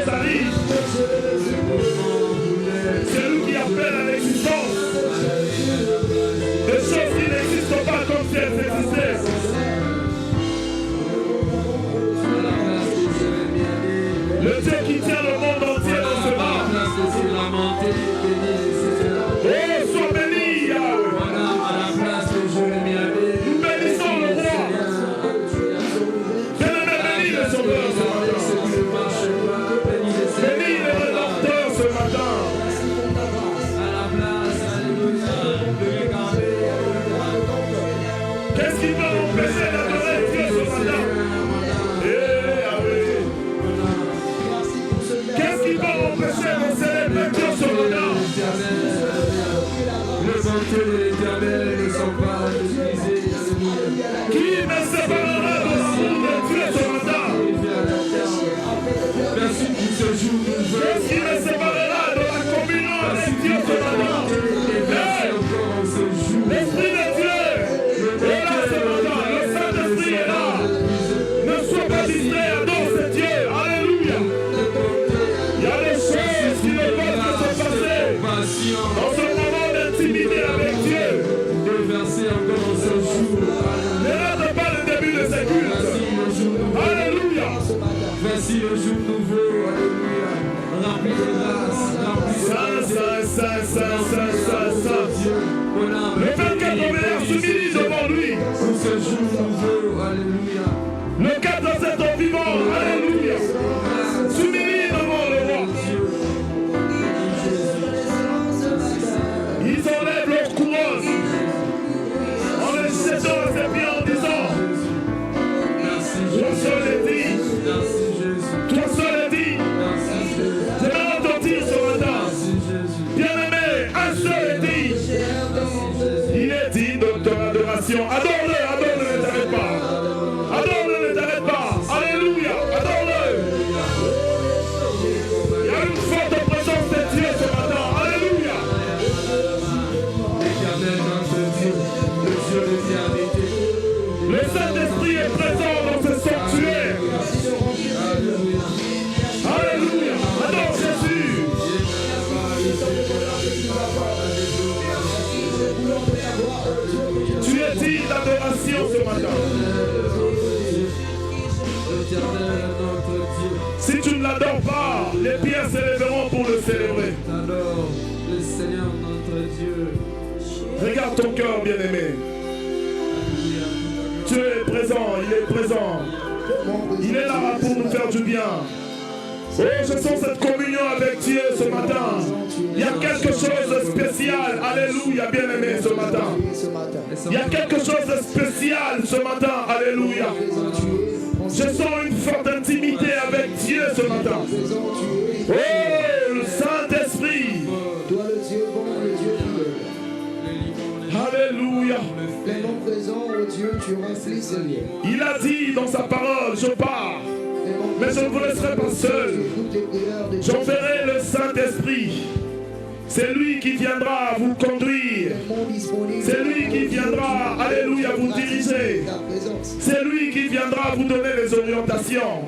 désaligne. C'est lui qui appelle à l'existence des choses qui n'existent pas comme si elles existaient. Le Dieu qui tient le monde entier dans ses mains. Oh, sois béni, Yahweh. Nous bénissons le roi. Bien-aimé, bénis le sauveur ce matin. Bénis le rédempteur ce matin. Qu'est-ce qui va empêcher d'adorer Dieu ce matin? Qu'est-ce qui va empêcher de célébrer Dieu ce matin? Les bontés de l'Éternel ne sont pas utilisées. Qui me séparera de l'amour de Dieu ce matin? Merci pour ce jour nouveau. Qu'est-ce qui me séparera de la communion avec Dieu ce matin? L'Esprit de Dieu est là ce matin. Le Saint-Esprit est là. Ne sois pas distrait, adore ce Dieu. Alléluia. Il y a des choses qui ne peuvent pas se passer dans ce moment d'intimité avec Dieu. Ne rate pas le début de ces cultes. Alléluia. Voici le jour nouveau. Alléluia. Rempli de grâce. Saint, Saint, Saint, Saint, Saint, Saint, Saint. Le 24 meilleur s'humilie devant lui. Pour ce jour nouveau. Alléluia. Le 4 vivant. Alléluia. S'humilie devant le roi. Ils enlèvent leur couronne en les jetant à ses pieds en disant: toi seul est digne. Toi seul est digne. Je vais entendre ce matin. Bien-aimé, un seul est digne. Il est digne de ton adoration. Adore-le, adore-le, ne t'arrête pas. Adore-le, ne t'arrête pas. Alléluia, adore-le. Il y a une forte présence de Dieu ce matin. Alléluia. L'Éternel notre Dieu, le Dieu d'éternité. Le Saint-Esprit est présent dans ce sanctuaire. Alléluia. Adore Jésus. Tu es digne d'adoration ce matin. L'Éternel notre Dieu. Si tu ne l'adores pas, les pierres s'élèveront pour le célébrer. Alors, le Seigneur notre Dieu. Regarde ton cœur, bien-aimé. Dieu est présent, il est présent. Il est là pour nous faire du bien. Oh, je sens cette communion avec Dieu ce matin. Il y a quelque chose de spécial. Alléluia, bien-aimé, ce matin. Il y a quelque chose de spécial ce matin. Alléluia. Je sens une forte intimité avec Dieu ce matin. Oh, le Saint-Esprit. Toi le Dieu bon, le Dieu fidèle. Alléluia. Pleinement présent, ô Dieu, tu remplis ce lieu. Il a dit dans sa parole, je pars, mais je ne vous laisserai pas seul. J'enverrai le Saint-Esprit. C'est lui qui viendra vous conduire. C'est lui qui viendra, alléluia, vous diriger. C'est lui qui viendra vous donner les orientations.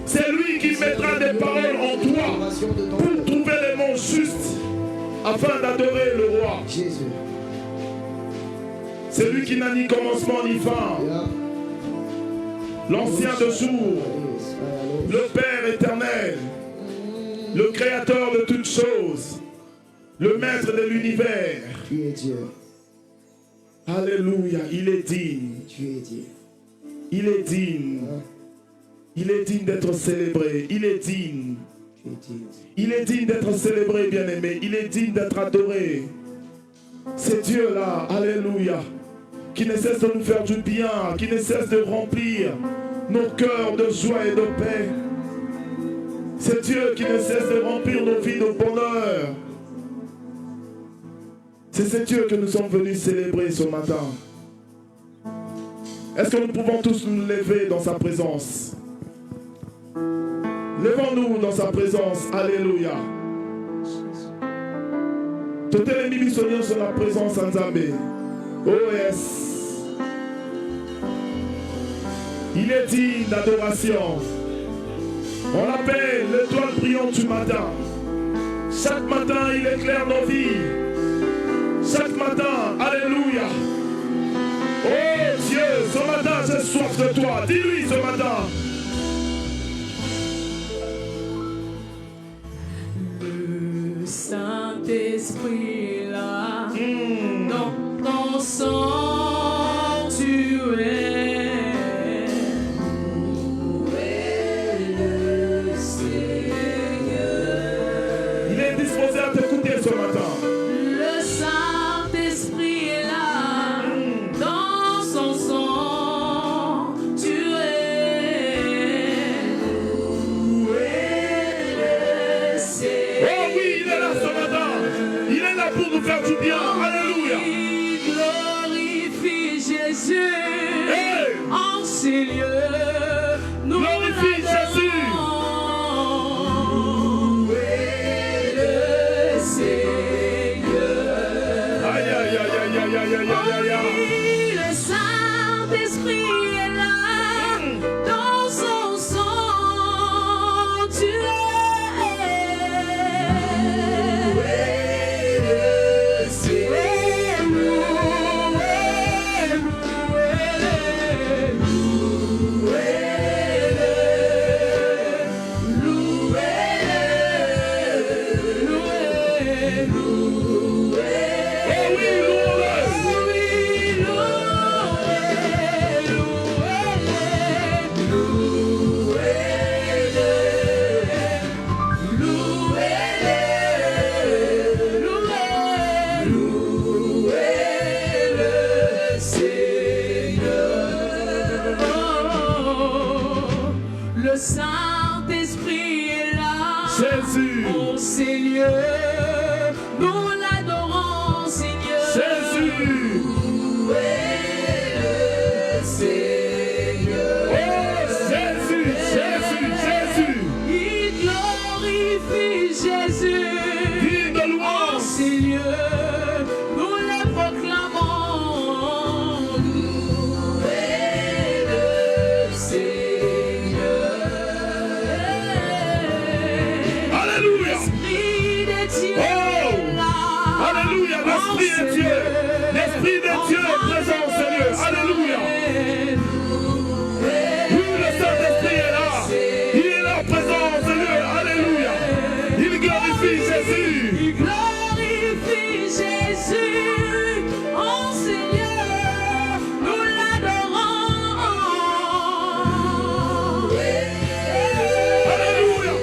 C'est lui qui mettra des paroles en toi pour trouver les mots justes afin d'adorer le roi. C'est lui qui n'a ni commencement ni fin. L'ancien de jour, le Père éternel, le créateur de toutes choses, le maître de l'univers. Tu es Dieu. Alléluia, il est digne. Tu es Dieu. Il est digne. Il est digne d'être célébré. Il est digne. Tu es digne. Il est digne d'être célébré, bien-aimé. Il est digne d'être adoré. C'est Dieu là, alléluia, qui ne cesse de nous faire du bien, qui ne cesse de remplir nos cœurs de joie et de paix. C'est Dieu qui ne cesse de remplir nos vies de bonheur. C'est ce Dieu que nous sommes venus célébrer ce matin. Est-ce que nous pouvons tous nous lever dans sa présence? Levons-nous dans sa présence. Alléluia. Toutes les missionnaires sont la présence en Zambé. OS. Il est digne d'adoration. On l'appelle l'étoile brillante du matin. Chaque matin, il éclaire nos vies. Chaque matin, alléluia. Oh Dieu, ce matin, j'ai soif de toi. Dis-lui ce matin. Le Saint-Esprit là, dans ton sanctuaire, où est le Seigneur? Il est disposé à t'écouter ce matin. Le Saint-Esprit est là, dans son sanctuaire, où est le Seigneur? Oh oui, il est là ce matin. Il est là pour nous faire du bien. Alléluia. Glorifie Jésus. Hey! En ces lieux, nous Glorifie Jésus. l'adorons. Où est le Seigneur? Aïe, aïe, aïe, aïe, aïe, aïe, aïe, aïe, aïe. Oui, le Saint-Esprit est là, dans son sanctuaire. Où est le Seigneur? Le Saint-Esprit est là. Jésus. En ces lieux, nous l'adorons, Seigneur. Jésus. Où est le Seigneur? Oh Jésus, Jésus, Jésus. Il glorifie Jésus. Digne de En louange. ces lieux, nous les proclamons. Où est le Seigneur? Alléluia. L'Esprit de Dieu Oh. est là. Alléluia. L'Esprit de Dieu. L'Esprit de Dieu est présent, Seigneur. Alléluia. Oui, le Saint-Esprit est là. Il est là présent, Seigneur. Alléluia. Il glorifie Jésus. Il glorifie Jésus. En ces lieux, nous l'adorons. Alléluia.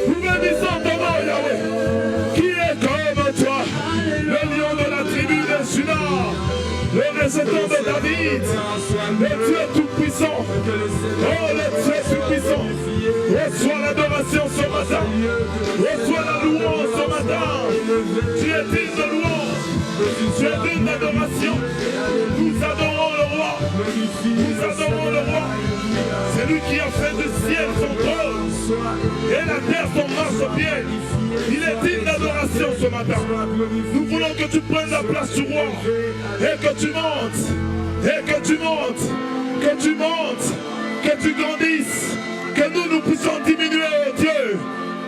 Nous bénissons ton nom, Yahweh. Qui est comme toi, le lion de la tribu de Juda, le résident de David, le Dieu tout-puissant. Oh, le Dieu tout-puissant. Reçois l'adoration ce matin. Reçois la louange ce matin. Tu es digne de louange. Tu es digne d'adoration. Nous adorons le roi. Nous adorons le roi. C'est lui qui a fait du ciel son trône et la terre son marchepied. Il est digne d'adoration ce matin. Nous voulons que tu prennes la place du roi et que tu montes, et que tu montes, que tu montes, que tu grandisses, que nous puissions diminuer, oh Dieu.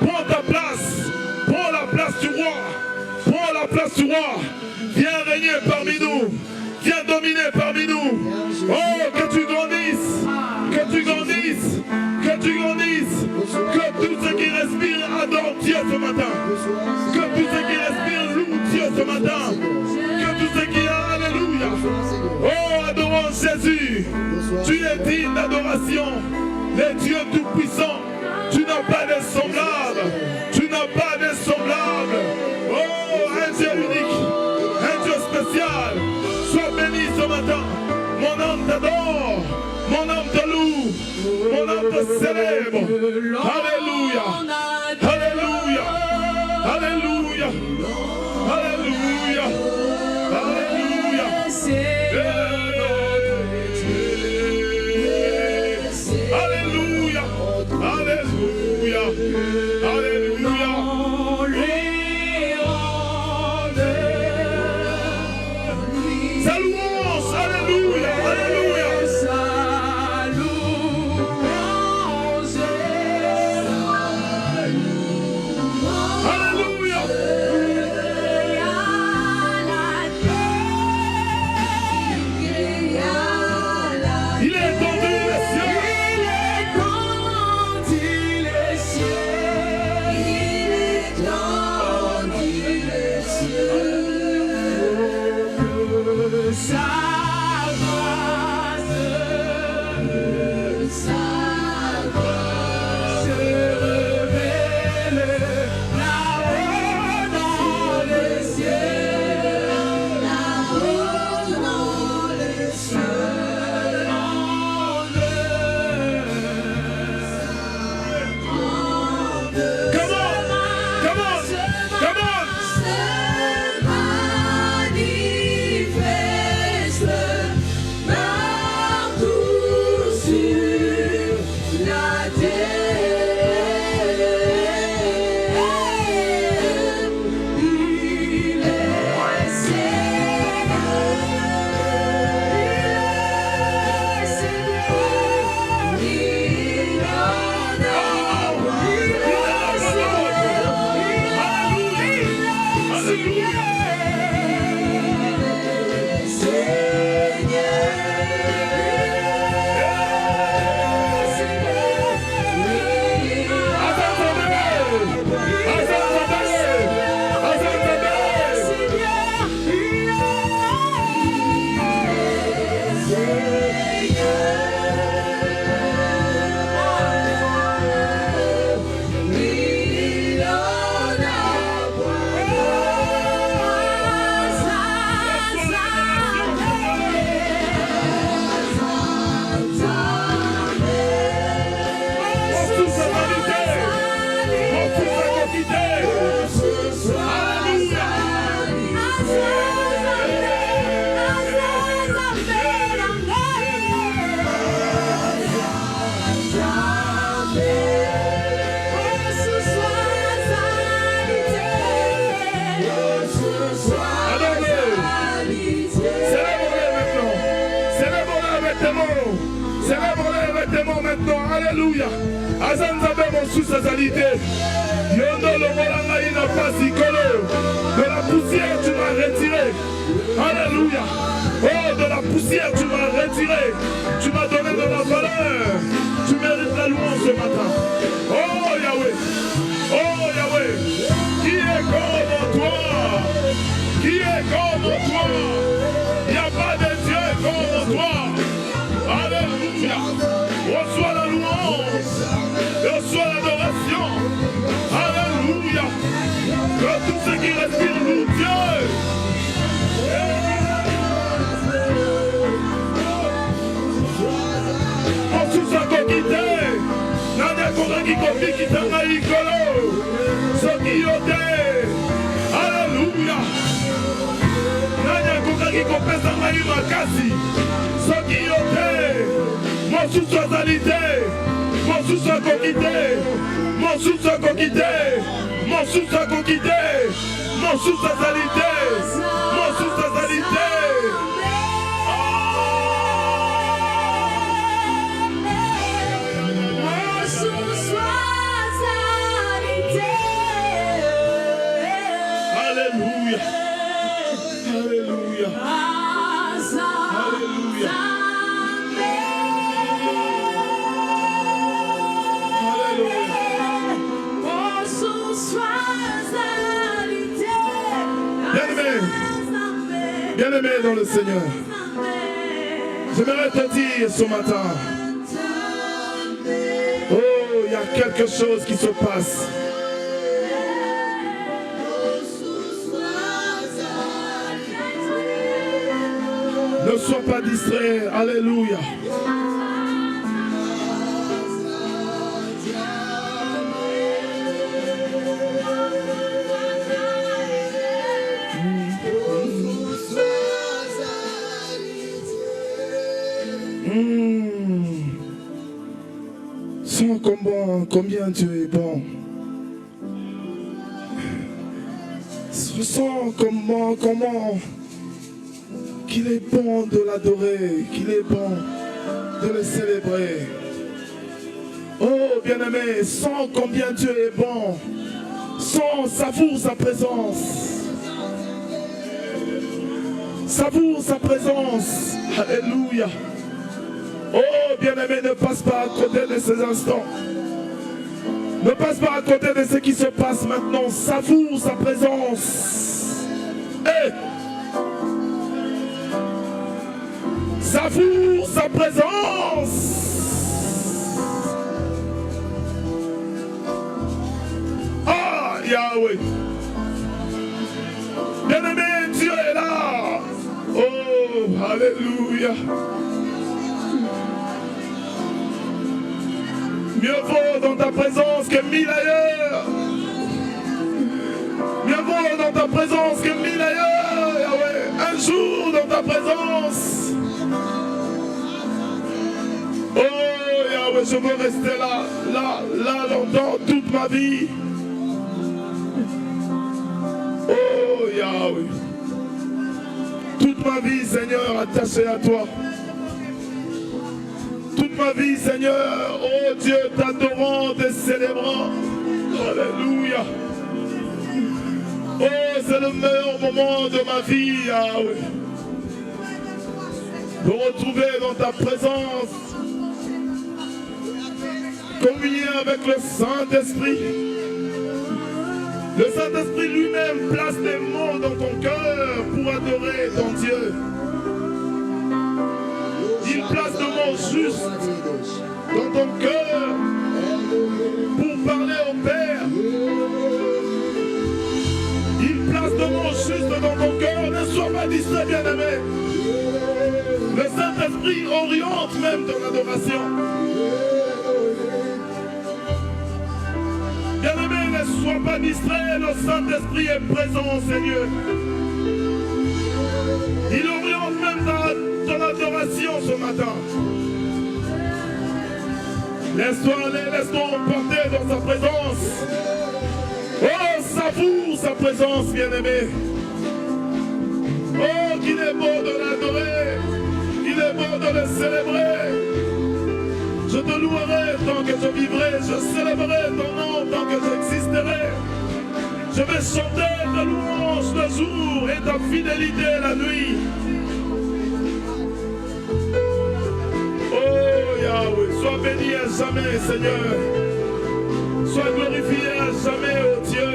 Prends ta place, prends la place du roi, prends la place du roi. Viens régner parmi nous, Viens dominer parmi nous. Oh, que tu grandisses. Que tu grandisses. Que tu grandisses. Que tous ceux qui respirent adorent Dieu ce matin. Que tous ceux qui respirent louent Dieu ce matin. Que tous ceux qui... Alléluia. Oh, adorons Jésus. Tu es digne d'adoration. Les dieux tout-puissants. Tu n'as pas de semblable. Tu n'as pas de semblable. Oh, un Dieu unique. Un Dieu spécial. Sois béni ce matin. Mon âme t'adore. Mon âme te loue. Mon âme te célèbre. Alléluia. Alléluia. Alléluia. Alléluia. Alléluia. Alléluia. Alléluia. Alléluia. Sa louange. Alléluia. Alléluia. Alléluia. Il est étendu les cieux. Alléluia. Azanzabe mon sous-sazalité. Yondo le Rolanga ina pasi kolo. De la poussière tu m'as retiré. Alléluia. Oh, de la poussière tu m'as retiré. Tu m'as donné de la valeur. Tu mérites la louange ce matin. Oh Yahweh. Oh Yahweh. Qui est comme toi? Qui est comme toi? Il n'y a pas de Dieu comme toi. Alléluia. Reçois la louange. Reçois l'adoration. Alléluia. Que tous ceux qui respirent louent Dieu. On sous sa coquité. Nana Koraki Kofi qui t'a maï kolo. Ce qui yote. Alléluia. Nana Koraki Kofi t'a maï makasi. Ce qui yote. Mon sous-sazalité, mon sous-sacoquité, mon sous-sacoquité, mon sous-sacoquité, mon sous-sazalité, mon sous-sazalité. Alléluia, alléluia. Bien-aimé dans le Seigneur, j'aimerais te dire ce matin, oh, il y a quelque chose qui se passe. Ne sois pas distrait, alléluia. Sens combien Dieu est bon. Ressens comment qu'il est bon de l'adorer, qu'il est bon de le célébrer. Oh bien-aimé, sens combien Dieu est bon. Savoure sa présence. Savoure sa présence. Alléluia. Oh bien-aimé, ne passe pas à côté de ces instants. Ne passe pas à côté de ce qui se passe maintenant. Savoure sa présence. Hey! Savoure sa présence. Ah, Yahweh. Bien-aimé, Dieu est là. Oh, alléluia. Mieux vaut dans ta présence que 1000 ailleurs. Mieux vaut dans ta présence que 1000 ailleurs, Yahweh. Un jour dans ta présence. Oh Yahweh, je veux rester là longtemps, toute ma vie. Oh Yahweh. Toute ma vie, Seigneur, attachée à toi. Toute ma vie, Seigneur, oh Dieu, t'adorant, te célébrant. Alléluia. Oh, c'est le meilleur moment de ma vie, Yahweh. De retrouver dans ta présence, communier avec le Saint-Esprit. Le Saint-Esprit lui-même place des mots dans ton cœur pour adorer ton Dieu. Il place des mots justes dans ton cœur pour parler au Père. Il place des mots justes dans ton cœur. Ne sois pas distrait, bien-aimé. Le Saint-Esprit oriente même ton adoration. Bien-aimé, ne sois pas distrait. Le Saint-Esprit est présent, Seigneur. Il oriente même ton adoration ce matin. Laisse-toi aller, laisse-toi emporter dans sa présence. Oh, savoure sa présence, bien-aimé. Oh, qu'il est beau de l'adorer. Il est beau de le célébrer. Je te louerai tant que je vivrai. Je célébrerai ton nom tant que j'existerai. Je vais chanter ta louange le jour et ta fidélité la nuit. Oh Yahweh, sois béni à jamais, Seigneur. Sois glorifié à jamais, oh Dieu.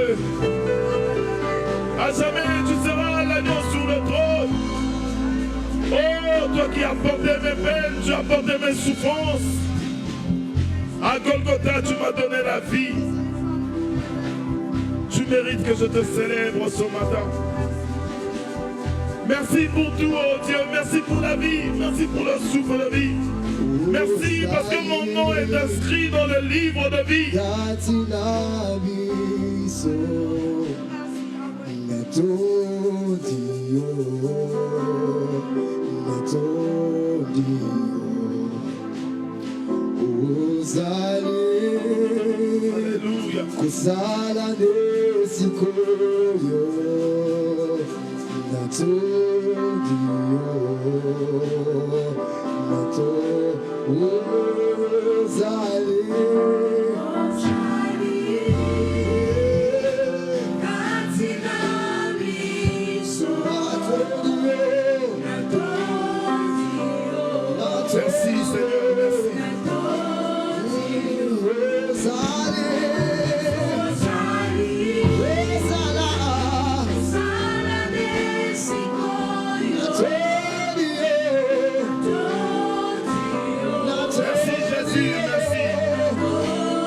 À jamais tu seras l'agneau sur le trône. Oh, toi qui as porté mes peines, tu as porté mes souffrances. À Golgotha, tu m'as donné la vie. Tu mérites que je te célèbre ce matin. Merci pour tout, oh Dieu. Merci pour la vie. Merci pour le souffle de vie. Merci parce que mon nom est inscrit dans le livre de vie. Alléluia. Merci Seigneur, merci. merci, merci. Merci Jésus.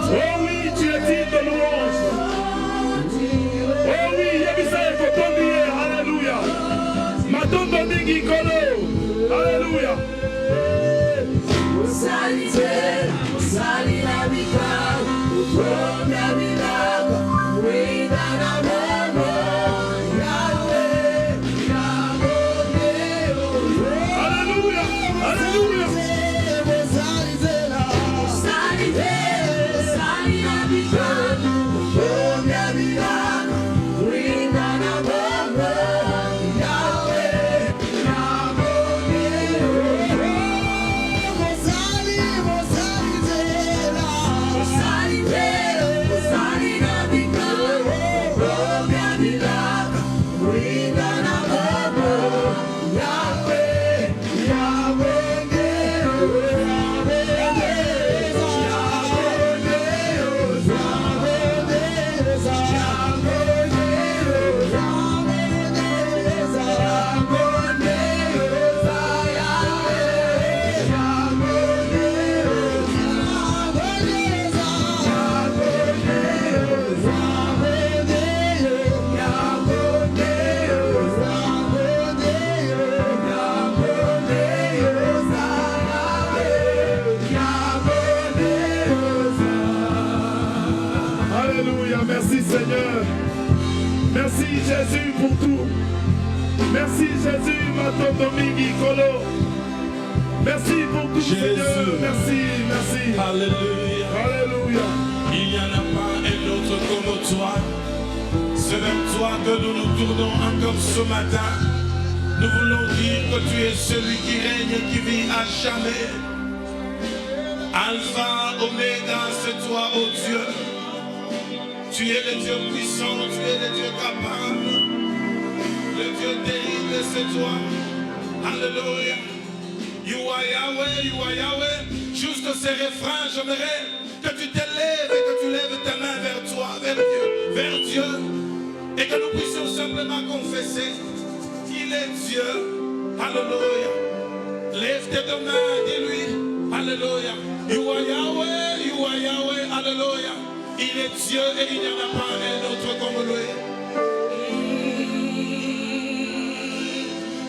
Oh oui, tu es digne de louange. Oh oui, Yabisa et Kotombiye, alléluia. Matondo Mingi Kolo, alléluia. Alléluia, alléluia. Alléluia, merci Seigneur. Merci Jésus pour tout. Merci Jésus, Matondo Mingi Kolo. Merci pour tout Seigneur. Merci, merci. Alléluia. Alléluia. Il n'y en a pas un autre comme toi. C'est vers toi que nous nous tournons encore ce matin. Nous voulons dire que tu es celui qui règne et qui vit à jamais. Alpha, Oméga, c'est toi, ô Dieu. Tu es le Dieu puissant, tu es le Dieu capable. Le Dieu terrible, c'est toi. Alléluia. You are Yahweh, you are Yahweh. Juste ces refrains, j'aimerais que tu t'élèves et que tu lèves tes mains vers toi, vers Dieu. Et que nous puissions simplement confesser qu'il est Dieu. Alléluia. Lève tes deux mains, dis-lui. Alléluia. You are Yahweh, you are Yahweh. Alléluia. Il est Dieu et il n'y en a pas un autre comme lui.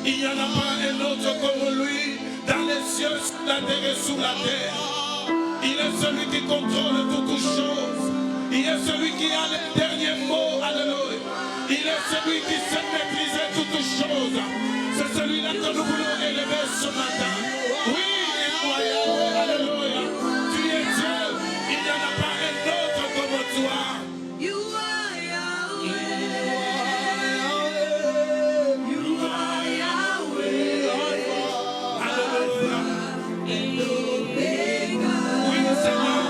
Il n'y en a pas un autre comme lui dans les cieux, sur la terre et sous la terre. Il est celui qui contrôle toutes choses. Il est celui qui a le dernier mot. Alléluia. Il est celui qui sait maîtriser toutes choses. C'est celui-là que nous voulons élever ce matin. Oui, incroyable. Alléluia. Tu es Dieu. Il n'y en a pas un autre comme toi. You are Yahweh. You are Yahweh. Alléluia. And Omega. Oui, Seigneur.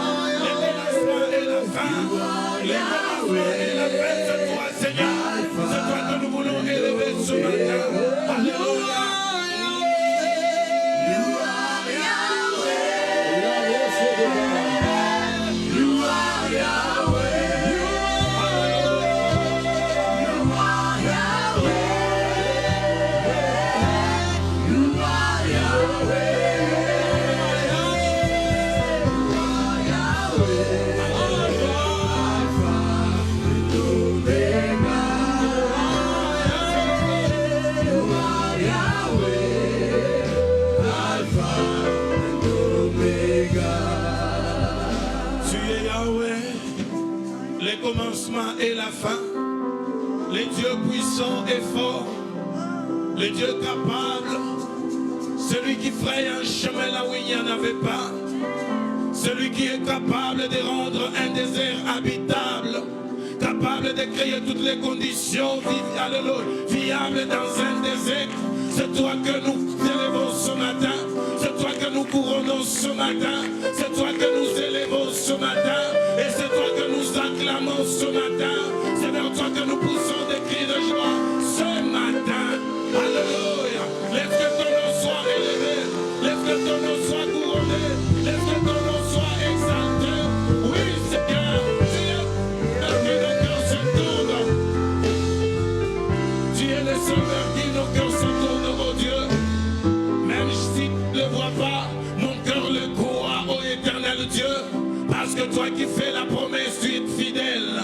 Le commencement et la fin. Le commencement et la fin, c'est toi, Seigneur. C'est toi que nous voulons élever ce matin. Alléluia. Commencement et la fin, le Dieu puissant et fort, le Dieu capable, celui qui fraye un chemin là où il n'y en avait pas, celui qui est capable de rendre un désert habitable, capable de créer toutes les conditions viables dans un désert. C'est toi que nous élevons ce matin, c'est toi que nous couronnons ce matin, c'est toi que nous élevons ce matin, et c'est toi que nous acclamons clamons ce matin. C'est vers toi que nous poussons des cris de joie ce matin. Alléluia. Laisse que ton nom soit élevé. Laisse que ton nom soit couronné. Laisse que ton nom soit exalté. Oui, Seigneur, tu es le qui nos cœurs se tournent. Tu es le seul vers qui nos cœurs se tournent, oh Dieu. Même si je ne le vois pas, mon cœur le croit, ô éternel Dieu. Parce que toi qui fais la promesse, tu es fidèle.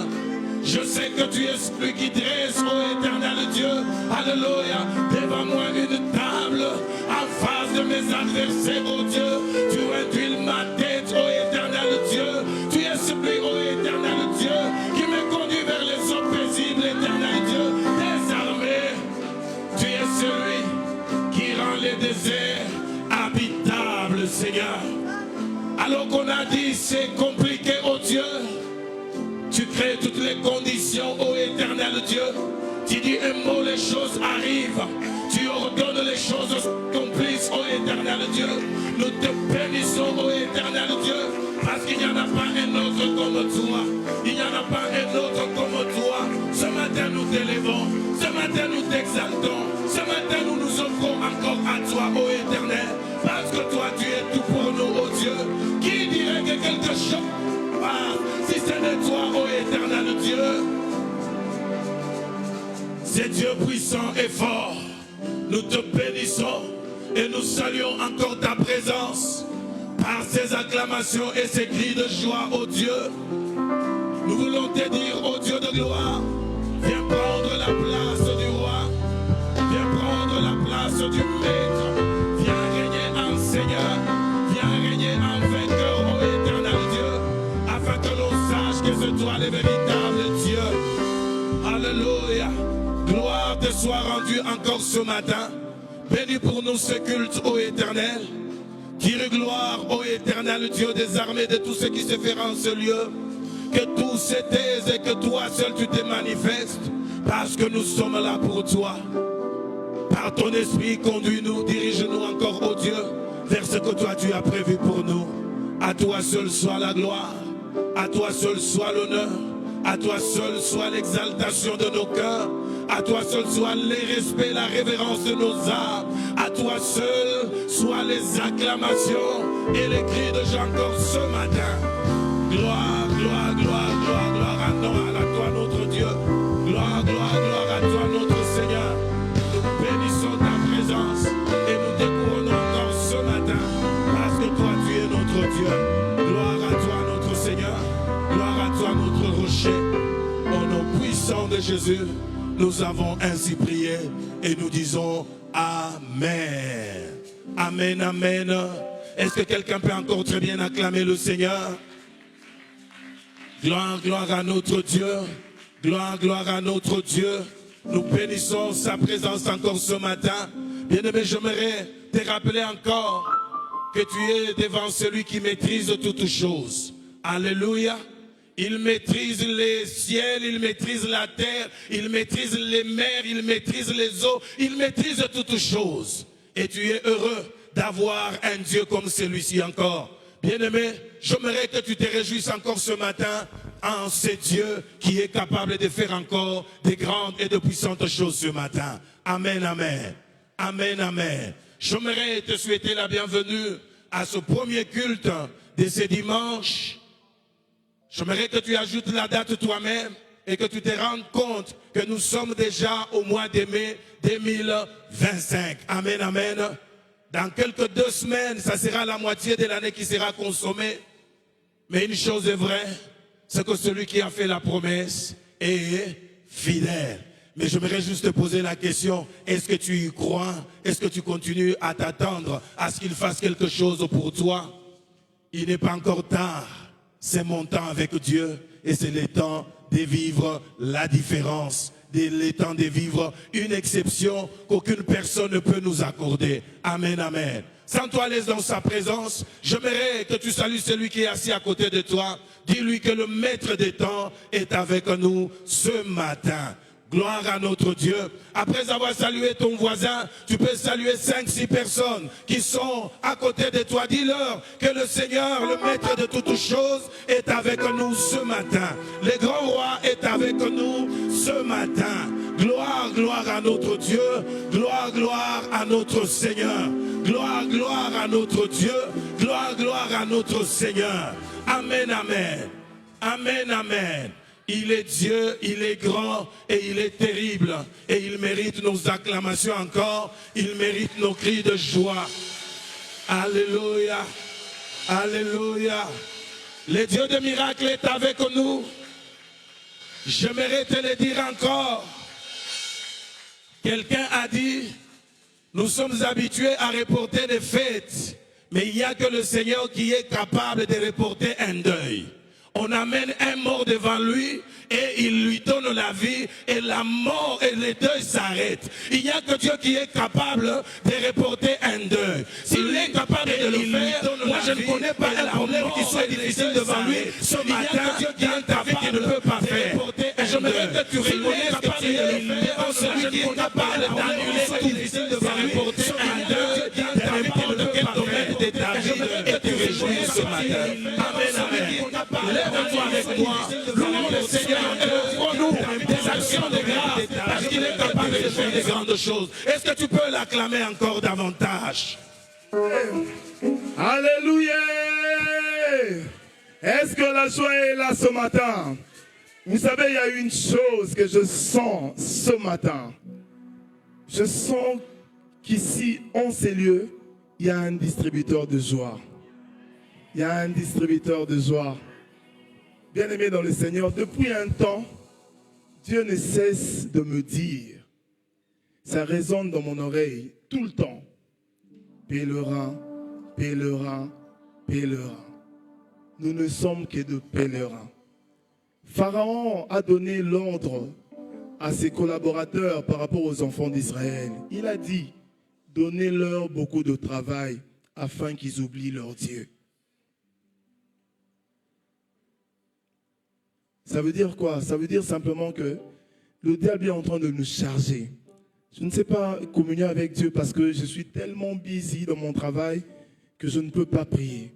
Je sais que tu es celui qui dresse, ô éternel Dieu. Alléluia. Devant moi une table en face de mes adversaires, ô Dieu. Tu induis ma tête, ô éternel Dieu. Tu es celui, ô éternel Dieu, qui me conduit vers les eaux paisibles, éternel Dieu. Des armées, tu es celui qui rend les déserts habitables, Seigneur. Alors qu'on a dit c'est compliqué, oh Dieu, tu crées toutes les conditions, oh éternel Dieu. Tu dis un mot, les choses arrivent. Tu ordonnes les choses s'accomplissent, oh éternel Dieu. Nous te bénissons, oh éternel Dieu, parce qu'il n'y en a pas un autre comme toi. Il n'y en a pas un autre comme toi. Ce matin nous t'élevons, ce matin nous t'exaltons, ce matin nous nous offrons encore à toi, oh éternel. Parce que toi tu es tout pour nous, oh Dieu. Qui dirait que quelque chose si ce n'est toi, ô éternel Dieu? C'est Dieu puissant et fort. Nous te bénissons et nous saluons encore ta présence par ces acclamations et ces cris de joie, ô Dieu. Nous voulons te dire, ô Dieu de gloire, viens prendre la place du roi, viens prendre la place du maître, viens régner en Seigneur, viens régner en vainqueur, ô éternel Dieu, afin que l'on sache que c'est toi le véritable Dieu. Alléluia. Gloire te soit rendue encore ce matin. Bénis pour nous ce culte, ô éternel. Tire gloire, ô éternel Dieu des armées, de tout ce qui se fait en ce lieu. Que tout se taise et que toi seul tu te manifestes. Parce que nous sommes là pour toi. Par ton esprit, conduis-nous, dirige-nous encore, ô Dieu, vers ce que toi tu as prévu pour nous. À toi seul soit la gloire. À toi seul soit l'honneur. À toi seul soit l'exaltation de nos cœurs. À toi seul soit les respects, la révérence de nos âmes. À toi seul soit les acclamations et les cris de joie encore ce matin. Gloire, gloire, gloire, gloire, gloire à toi notre Dieu. Gloire, gloire, gloire à toi notre Seigneur. Nous bénissons ta présence et nous découvrons encore ce matin parce que toi tu es notre Dieu. Gloire à toi notre Seigneur. Gloire à toi notre rocher. Au nom puissant de Jésus, nous avons ainsi prié et nous disons Amen. Amen, Amen. Est-ce que quelqu'un peut encore très bien acclamer le Seigneur? Gloire, gloire à notre Dieu. Gloire, gloire à notre Dieu. Nous bénissons sa présence encore ce matin. Bien-aimé, j'aimerais te rappeler encore que tu es devant celui qui maîtrise toutes choses. Alléluia. Il maîtrise les ciels, il maîtrise la terre, il maîtrise les mers, il maîtrise les eaux, il maîtrise toutes choses. Et tu es heureux d'avoir un Dieu comme celui-ci encore. Bien-aimé, j'aimerais que tu te réjouisses encore ce matin en ce Dieu qui est capable de faire encore des grandes et de puissantes choses ce matin. Amen, amen. Amen, amen. J'aimerais te souhaiter la bienvenue à ce premier culte de ce dimanche. J'aimerais que tu ajoutes la date toi-même et que tu te rendes compte que nous sommes déjà au mois de mai 2025. Amen, amen. Dans quelques 2 semaines, ça sera la moitié de l'année qui sera consommée. Mais une chose est vraie, c'est que celui qui a fait la promesse est fidèle. Mais j'aimerais juste te poser la question, est-ce que tu y crois? Est-ce que tu continues à t'attendre à ce qu'il fasse quelque chose pour toi? Il n'est pas encore tard. C'est mon temps avec Dieu et c'est le temps de vivre la différence, le temps de vivre une exception qu'aucune personne ne peut nous accorder. Amen, amen. Sens-toi à l'aise dans sa présence. J'aimerais que tu salues celui qui est assis à côté de toi. Dis-lui que le maître des temps est avec nous ce matin. Gloire à notre Dieu. Après avoir salué ton voisin, tu peux saluer 5-6 personnes qui sont à côté de toi. Dis-leur que le Seigneur, le maître de toutes choses, est avec nous ce matin. Le grand roi est avec nous ce matin. Gloire, gloire à notre Dieu. Gloire, gloire à notre Seigneur. Gloire, gloire à notre Dieu. Gloire, gloire à notre Seigneur. Amen, amen. Amen, amen. Il est Dieu, il est grand et il est terrible. Et il mérite nos acclamations encore. Il mérite nos cris de joie. Alléluia. Alléluia. Le Dieu des miracles est avec nous. J'aimerais te le dire encore. Quelqu'un a dit, nous sommes habitués à reporter des fêtes. Mais il n'y a que le Seigneur qui est capable de reporter un deuil. On amène un mort devant lui et il lui donne la vie et la mort et le deuil s'arrêtent. Il n'y a que Dieu qui est capable de reporter un deuil. S'il est capable de le faire, moi je ne connais pas un problème qui soit difficile devant lui. Ce matin, Dieu qui est capable qui ne peut pas faire. Et j'aimerais que tu reconnaisses que tu es devant celui qui est capable d'annuler tout difficile devant lui. Reporter un deuil dans lequel domaine de ta vie et tu réjouis ce matin. Amen, amen. Lève-toi avec moi, louons le Seigneur et offrons-nous des actions de grâce parce qu'il est capable de faire des grandes choses. Est-ce que tu peux l'acclamer encore davantage? Alléluia! Est-ce que la joie est là ce matin? Vous savez, il y a une chose que je sens ce matin. Je sens qu'ici, en ces lieux, il y a un distributeur de joie. Il y a un distributeur de joie. Bien-aimé dans le Seigneur, depuis un temps, Dieu ne cesse de me dire, ça résonne dans mon oreille tout le temps, pèlerin, pèlerin, pèlerin. Nous ne sommes que de pèlerins. Pharaon a donné l'ordre à ses collaborateurs par rapport aux enfants d'Israël. Il a dit, donnez-leur beaucoup de travail afin qu'ils oublient leur Dieu. Ça veut dire quoi? Ça veut dire simplement que le diable est en train de nous charger. Je ne sais pas communier avec Dieu parce que je suis tellement busy dans mon travail que je ne peux pas prier.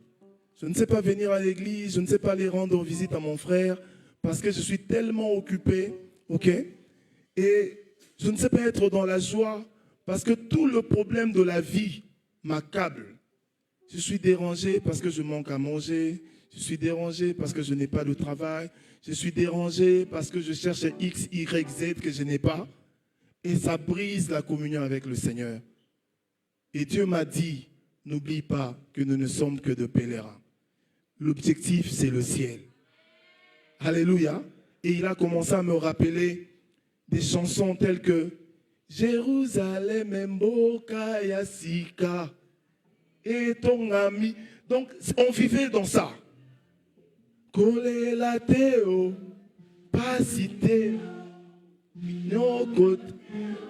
Je ne sais pas venir à l'église, je ne sais pas aller rendre visite à mon frère parce que je suis tellement occupé, ok? Et je ne sais pas être dans la joie parce que tout le problème de la vie m'accable. Je suis dérangé parce que je manque à manger. Je suis dérangé parce que je n'ai pas de travail. Je suis dérangé parce que je cherche X, Y, Z que je n'ai pas. Et ça brise la communion avec le Seigneur. Et Dieu m'a dit, n'oublie pas que nous ne sommes que de pèlerins. L'objectif, c'est le ciel. Alléluia. Et il a commencé à me rappeler des chansons telles que Jérusalem, Mboka, Yassika, et ton ami. Donc, on vivait dans ça. Kole la teo, pas cité, nyokot,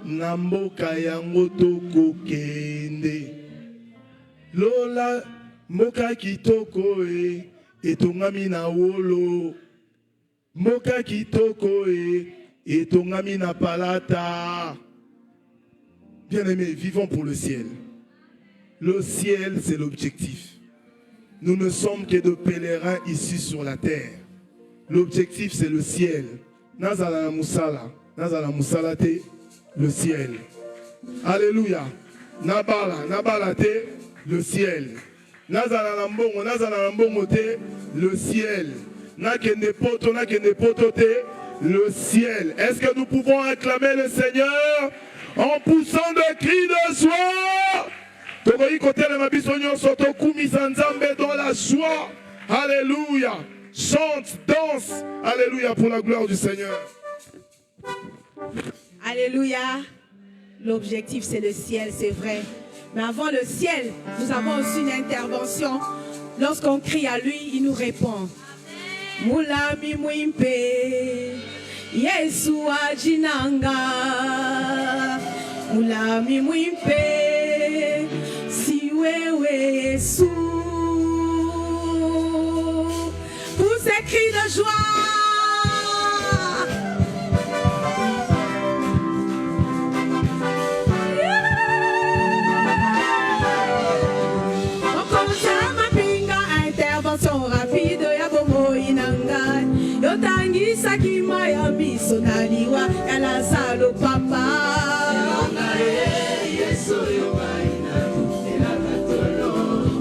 namboka yango toko kende. Lola, moka kitoko et ton ami na wolo. Moka kitoko et ton ami na palata. Bien-aimés, vivons pour le ciel. Le ciel, c'est l'objectif. Nous ne sommes que de pèlerins ici sur la terre. L'objectif, c'est le ciel. Nazala musala te, le ciel. Alléluia. Nabala te, le ciel. Nazala mbongo te, le ciel. Nakende poto te, le ciel. Est-ce que nous pouvons acclamer le Seigneur en poussant des cris de joie? Dans la joie. Alléluia. Chante, danse. Alléluia pour la gloire du Seigneur. Alléluia. L'objectif, c'est le ciel, c'est vrai. Mais avant le ciel, nous avons aussi une intervention. Lorsqu'on crie à lui, il nous répond. Mulami mwimpe, Yesu ajinanga. Mulami mwimpe, siwewe Yesu. Pour ces cris de joie. otangisa kima ya miso na liwa ya Lazaro papa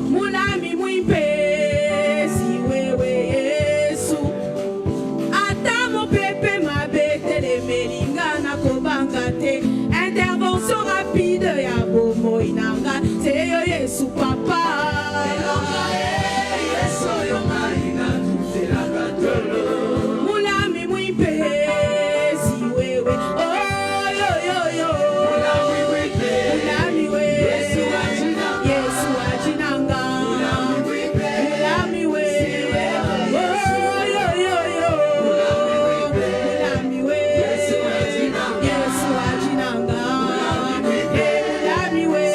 mulami mwipesi wewe Yesu ata mopepe mabetele melinga na kobanga te intervention rapide ya bomo inanga c'est yo Yesu papa mulami mwipesi wewe oh yo yo yo mulami we Yesu ajinanga mulami we oh yo yo yo mulami we Yesu ajinanga mulami we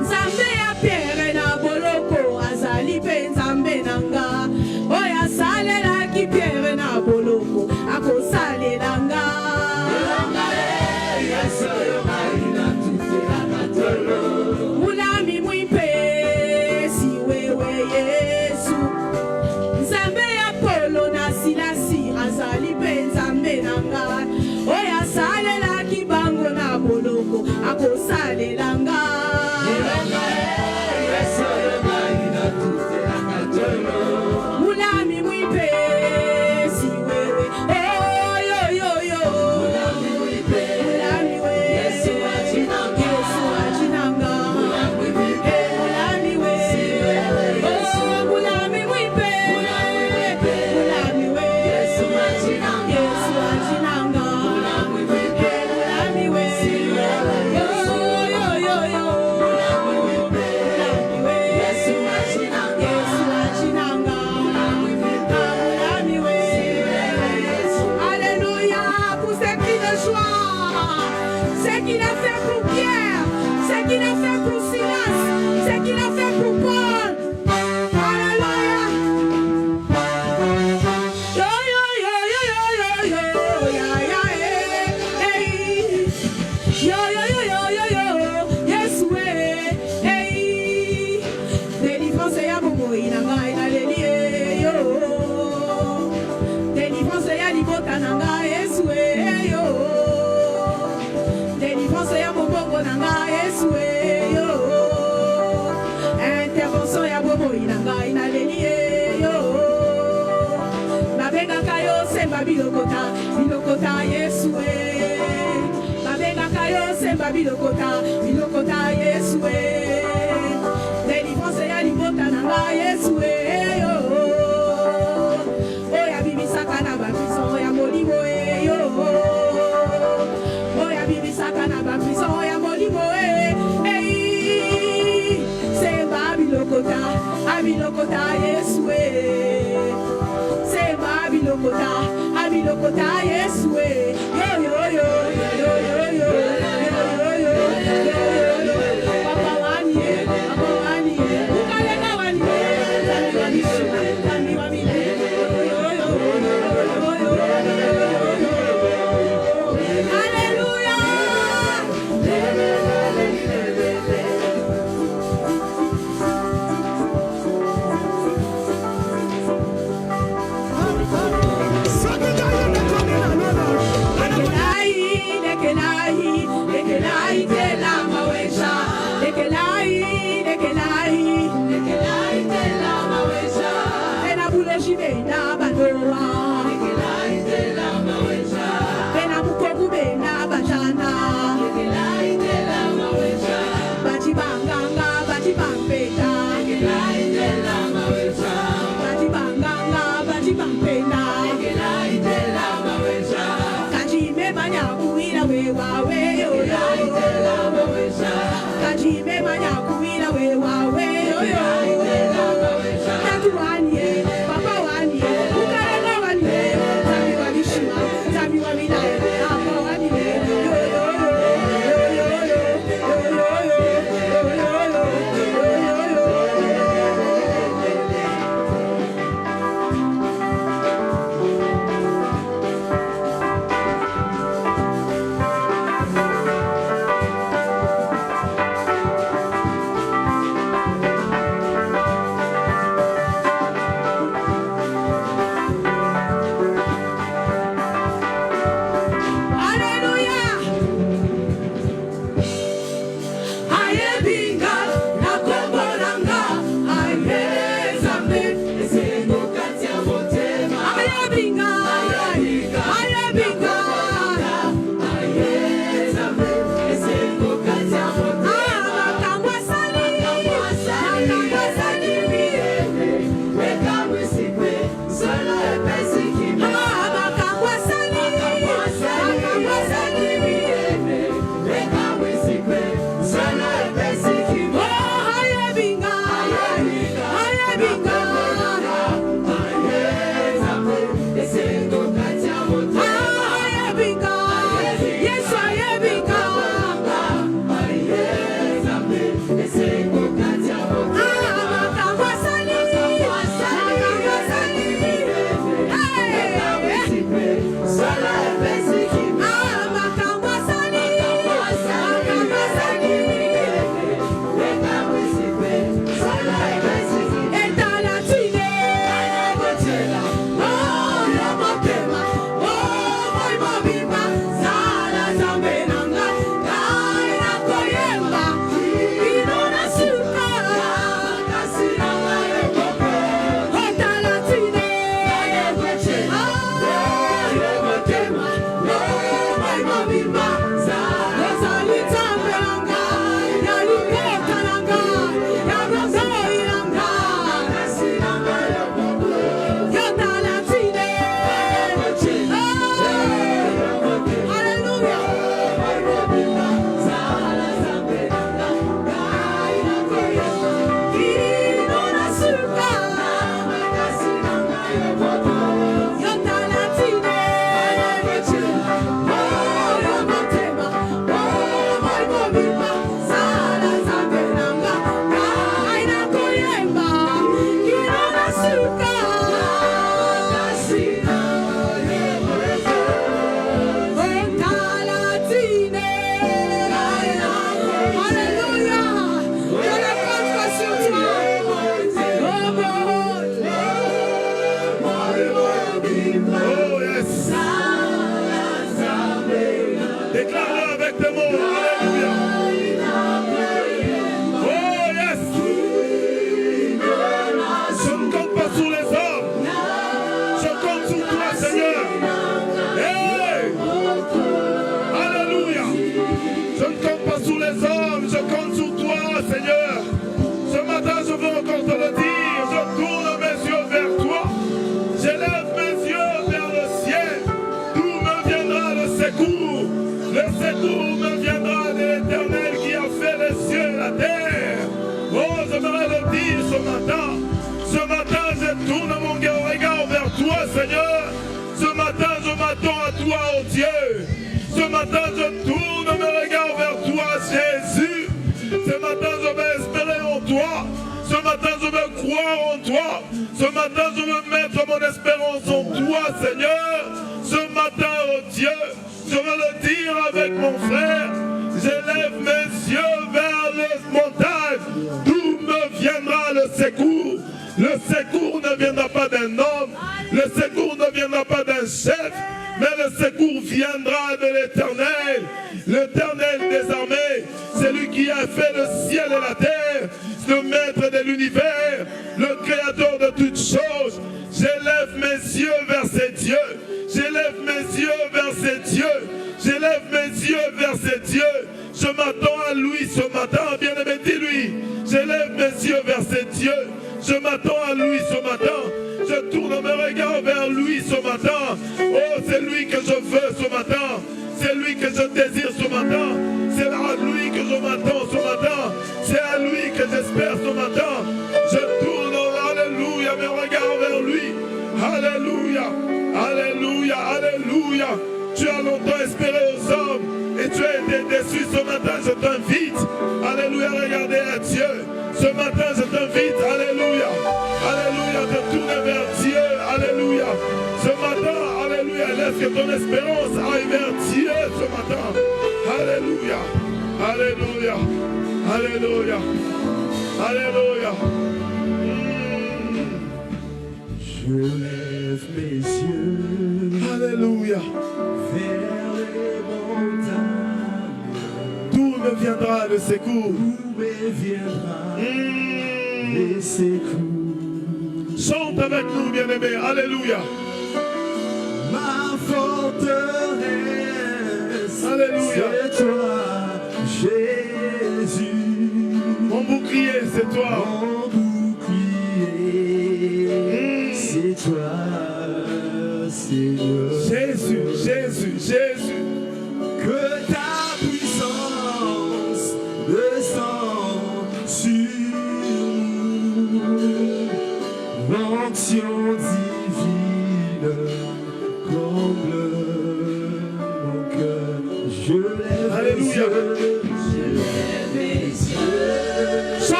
Nzambe ya Pierre na boloko azali pe Nzambe nanga oya salela ki Pierre na boloko akosalela nga mulami mwipesi wewe Yesu Nzambe ya Polo na Silasi azali pe Nzambe nanga oya salela ki bango na boloko akosalela nga mulami mwipesi wewe oh yo yo yo mulami we Yesu ajinanga mulami we oh mulami mwipe mulami we Yesu ajinanga mulami we oh yo yo yo mulami we Yesu ajinanga mulami we alléluia pour ce qui de joie ce qu'il a fait pour Pierre ce qu'il a fait pour Silas ce qu'il a fait pour Paul alléluia yo yo yo yo yo yo yo ya ya eh yo yo yo yo yo yo Yesu eh délivrance ya bomo inanga inalelie yo délivrance ya libota nanga Yesu yo délivrance ya bobongo nanga Yesu yo intervention ya bomo inanga inalelie yo babengaka yo semba bilokota Yesu babengaka yo semba bilokota Yesu délivrance ya libota nanga Yesu yo oya bibisaka na baprison ya molimo yo oya bibisaka na baprison ya molimo semba bilokota Yesu semba bilokota Yesu yo yo yo yo yo yo papa wani ukalenga wani tani wa mile alléluia Papa wani,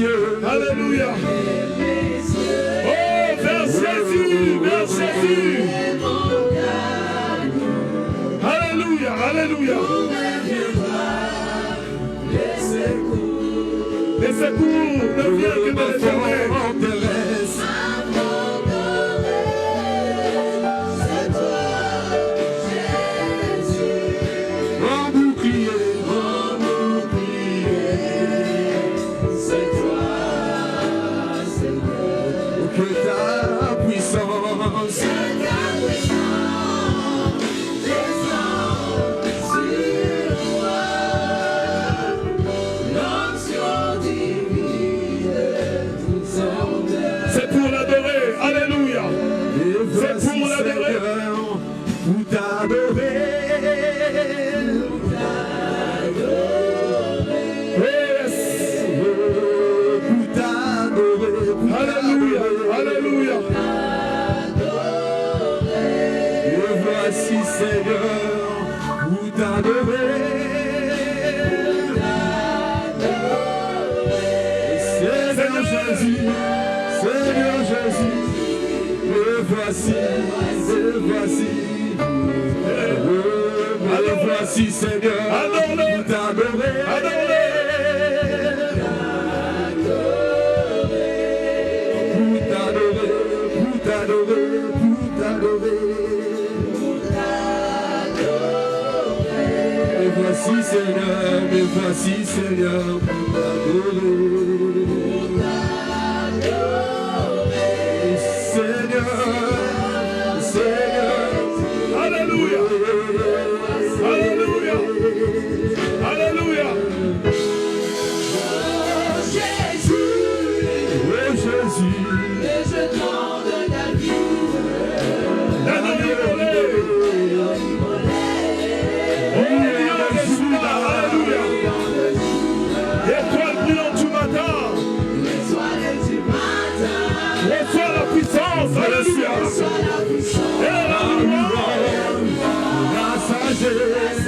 yeux. Alléluia. Oh, vers Jésus, vers Jésus. Alléluia, alléluia. Les secours ne viennent que de l'Éternel. C'est pour l'adorer, alléluia. C'est pour l'adorer. Pour t'adorer. Alléluia, alléluia. Et voici Seigneur, pour t'adorer. Seigneur Jésus, Seigneur Jésus, et voici, et voici Seigneur, Adore-le, pour t'adorer. adore-le. Voici Seigneur, mais voici Seigneur, pour t'adorer. Seigneur, Seigneur, Alléluia, alléluia, alléluia. Jésus, oh Jésus, les jetons de la vie. Étoile brillante du matin. Reçois la puissance. Alléluia. Et la louange. la sagesse,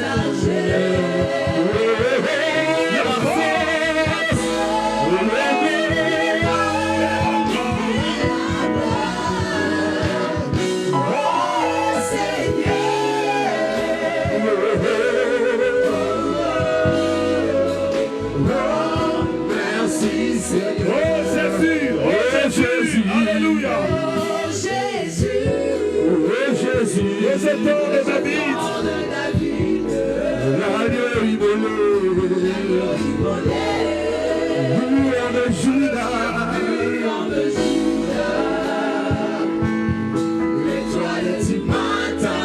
la force, merci Seigneur. Oh Jésus. Oh Jésus. Alléluia. Oh Jésus, Oh Jésus, Le jeton de David. l'agneau immolé, Lion de Judas, l'étoile du matin.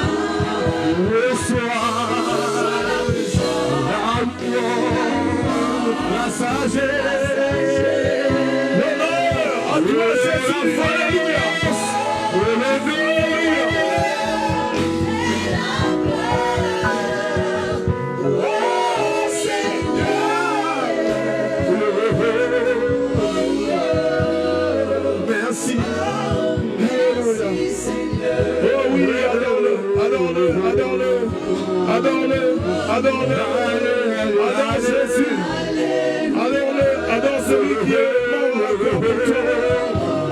le soir, la louange, la sagesse, L'honneur à toi Jésus. Alléluia. Merci. Oh oui, adore-le, adore-le, adore-le, adore-le, adore-le, adore Jésus, adore-le, adore celui qui est mort à la croix pour toi.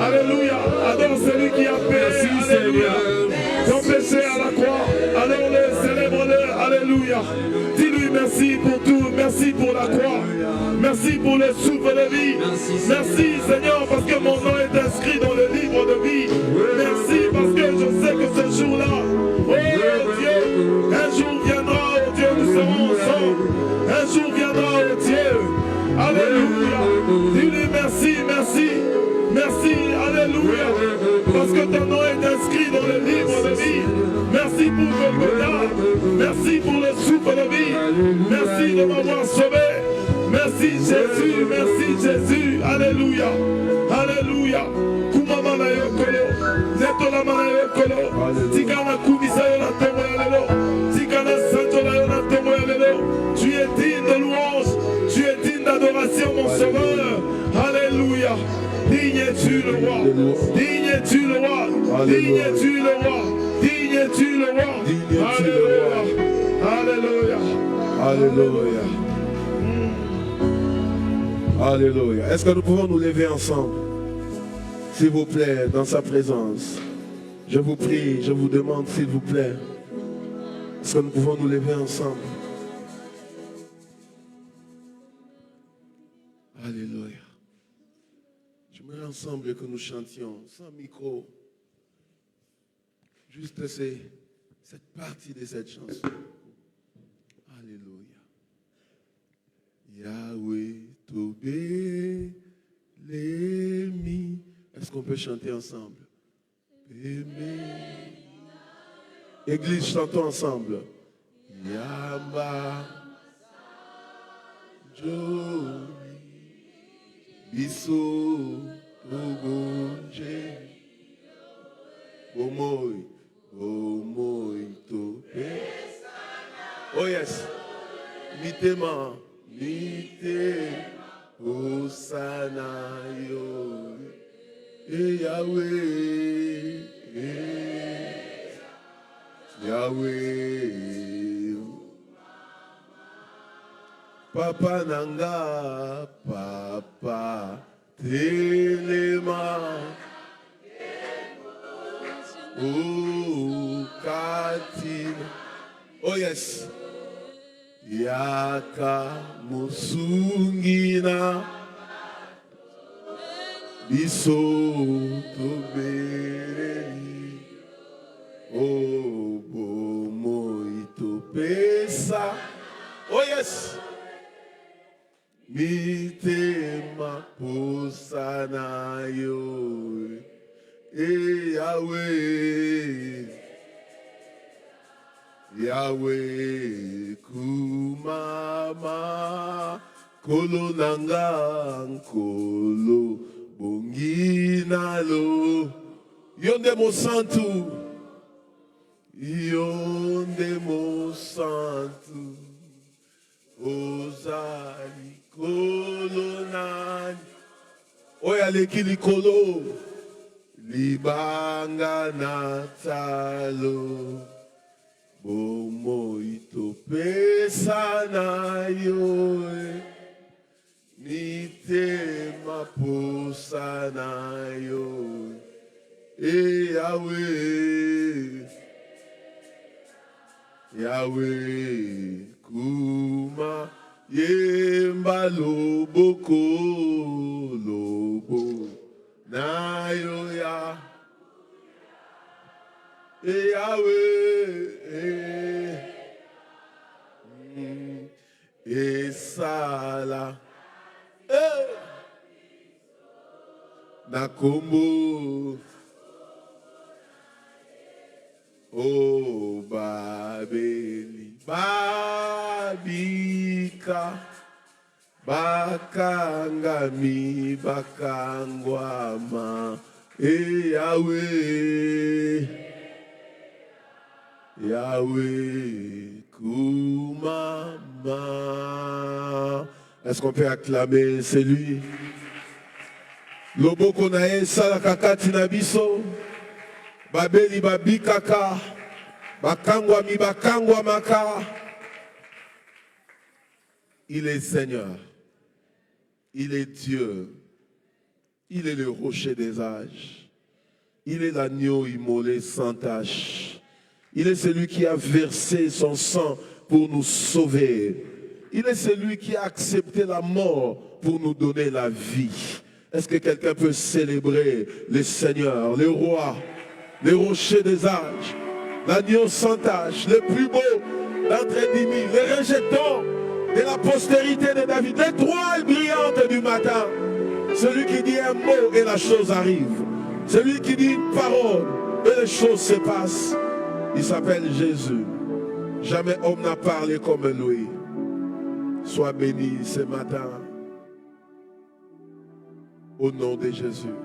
Alléluia, adore celui qui a payé, alléluia, ton péché à la croix, adore-le, célèbre-le, alléluia. Dis-lui merci pour tout, merci pour la croix, merci pour le souffle de vie, merci Seigneur parce que mon nom est inscrit dans le livre de vie, merci parce que je sais que ce jour-là, oh Dieu, un jour viendra, oh Dieu, nous serons ensemble, un jour viendra, oh Dieu, alléluia, dis-lui merci, merci, merci, alléluia, parce que ton nom est inscrit dans le livre de vie, merci pour Golgotha, merci pour le souffle de vie, merci de m'avoir sauvé. Merci Jésus, alléluia, alléluia. Kumama na yokolo, netola mana yokolo, tikana kumisa yona tomo ya lelo, tikana santo na yona tomo ya lelo. Tu es digne de louange, tu es digne d'adoration, mon sauveur, alléluia. Digne es-tu le roi, digne es-tu le roi, digne es-tu le roi, digne es-tu le roi, alléluia, alléluia, alléluia. Alléluia. Est-ce que nous pouvons nous lever ensemble? S'il vous plaît, dans sa présence. Je vous prie, je vous demande, s'il vous plaît. Est-ce que nous pouvons nous lever ensemble? Alléluia. J'aimerais ensemble que nous chantions sans micro. Juste cette partie de cette chanson. Alléluia. Yahweh Tobé Lémi. Est-ce qu'on peut chanter ensemble? Église, chantons ensemble. Yamba Joli Biso Togonje Omoy Omoy Tobé. Oh yes. Mitema Mite Osana Yo Yahweh Yahweh Papa Nanga Papa Telema Oh Katina. Oh yes. Yaka Musungina Biso Tobereni Oh Bomoito Pesa. Oh yes. Mitema Posana Yo Yahweh Yahweh Kumama Kolo Nanga Kolo Bonginalo Yonde Mo Santu Yonde Mo Santu Ozali Kolo Nani Oya Lekili Kolo Libanga Natalo Bomoito Pesana Yo Nitema Posana Yo Yahweh Yahweh Kuma Yemba Loboko Lobo Nayo Ya Yahweh Esala Nakombo Oh Babeli Babika Bakangami Bakangwama Yahweh Yahweh Kumama. Est-ce qu'on peut acclamer? C'est lui. Loboko nae salakakati nabiso. Babeli babikaka. Bakangwa mi bakangwa maka. Il est Seigneur. Il est Dieu. Il est le rocher des âges. Il est l'agneau immolé sans tache. Il est celui qui a versé son sang pour nous sauver. Il est celui qui a accepté la mort pour nous donner la vie. Est-ce que quelqu'un peut célébrer le Seigneur, le roi, le rocher des âges, l'agneau sans tache, le plus beau d'entre 10 000, le rejeton de la postérité de David, l'étoile brillante du matin, celui qui dit un mot et la chose arrive, celui qui dit une parole et les choses se passent. Il s'appelle Jésus. Jamais homme n'a parlé comme lui. Sois béni ce matin. Au nom de Jésus.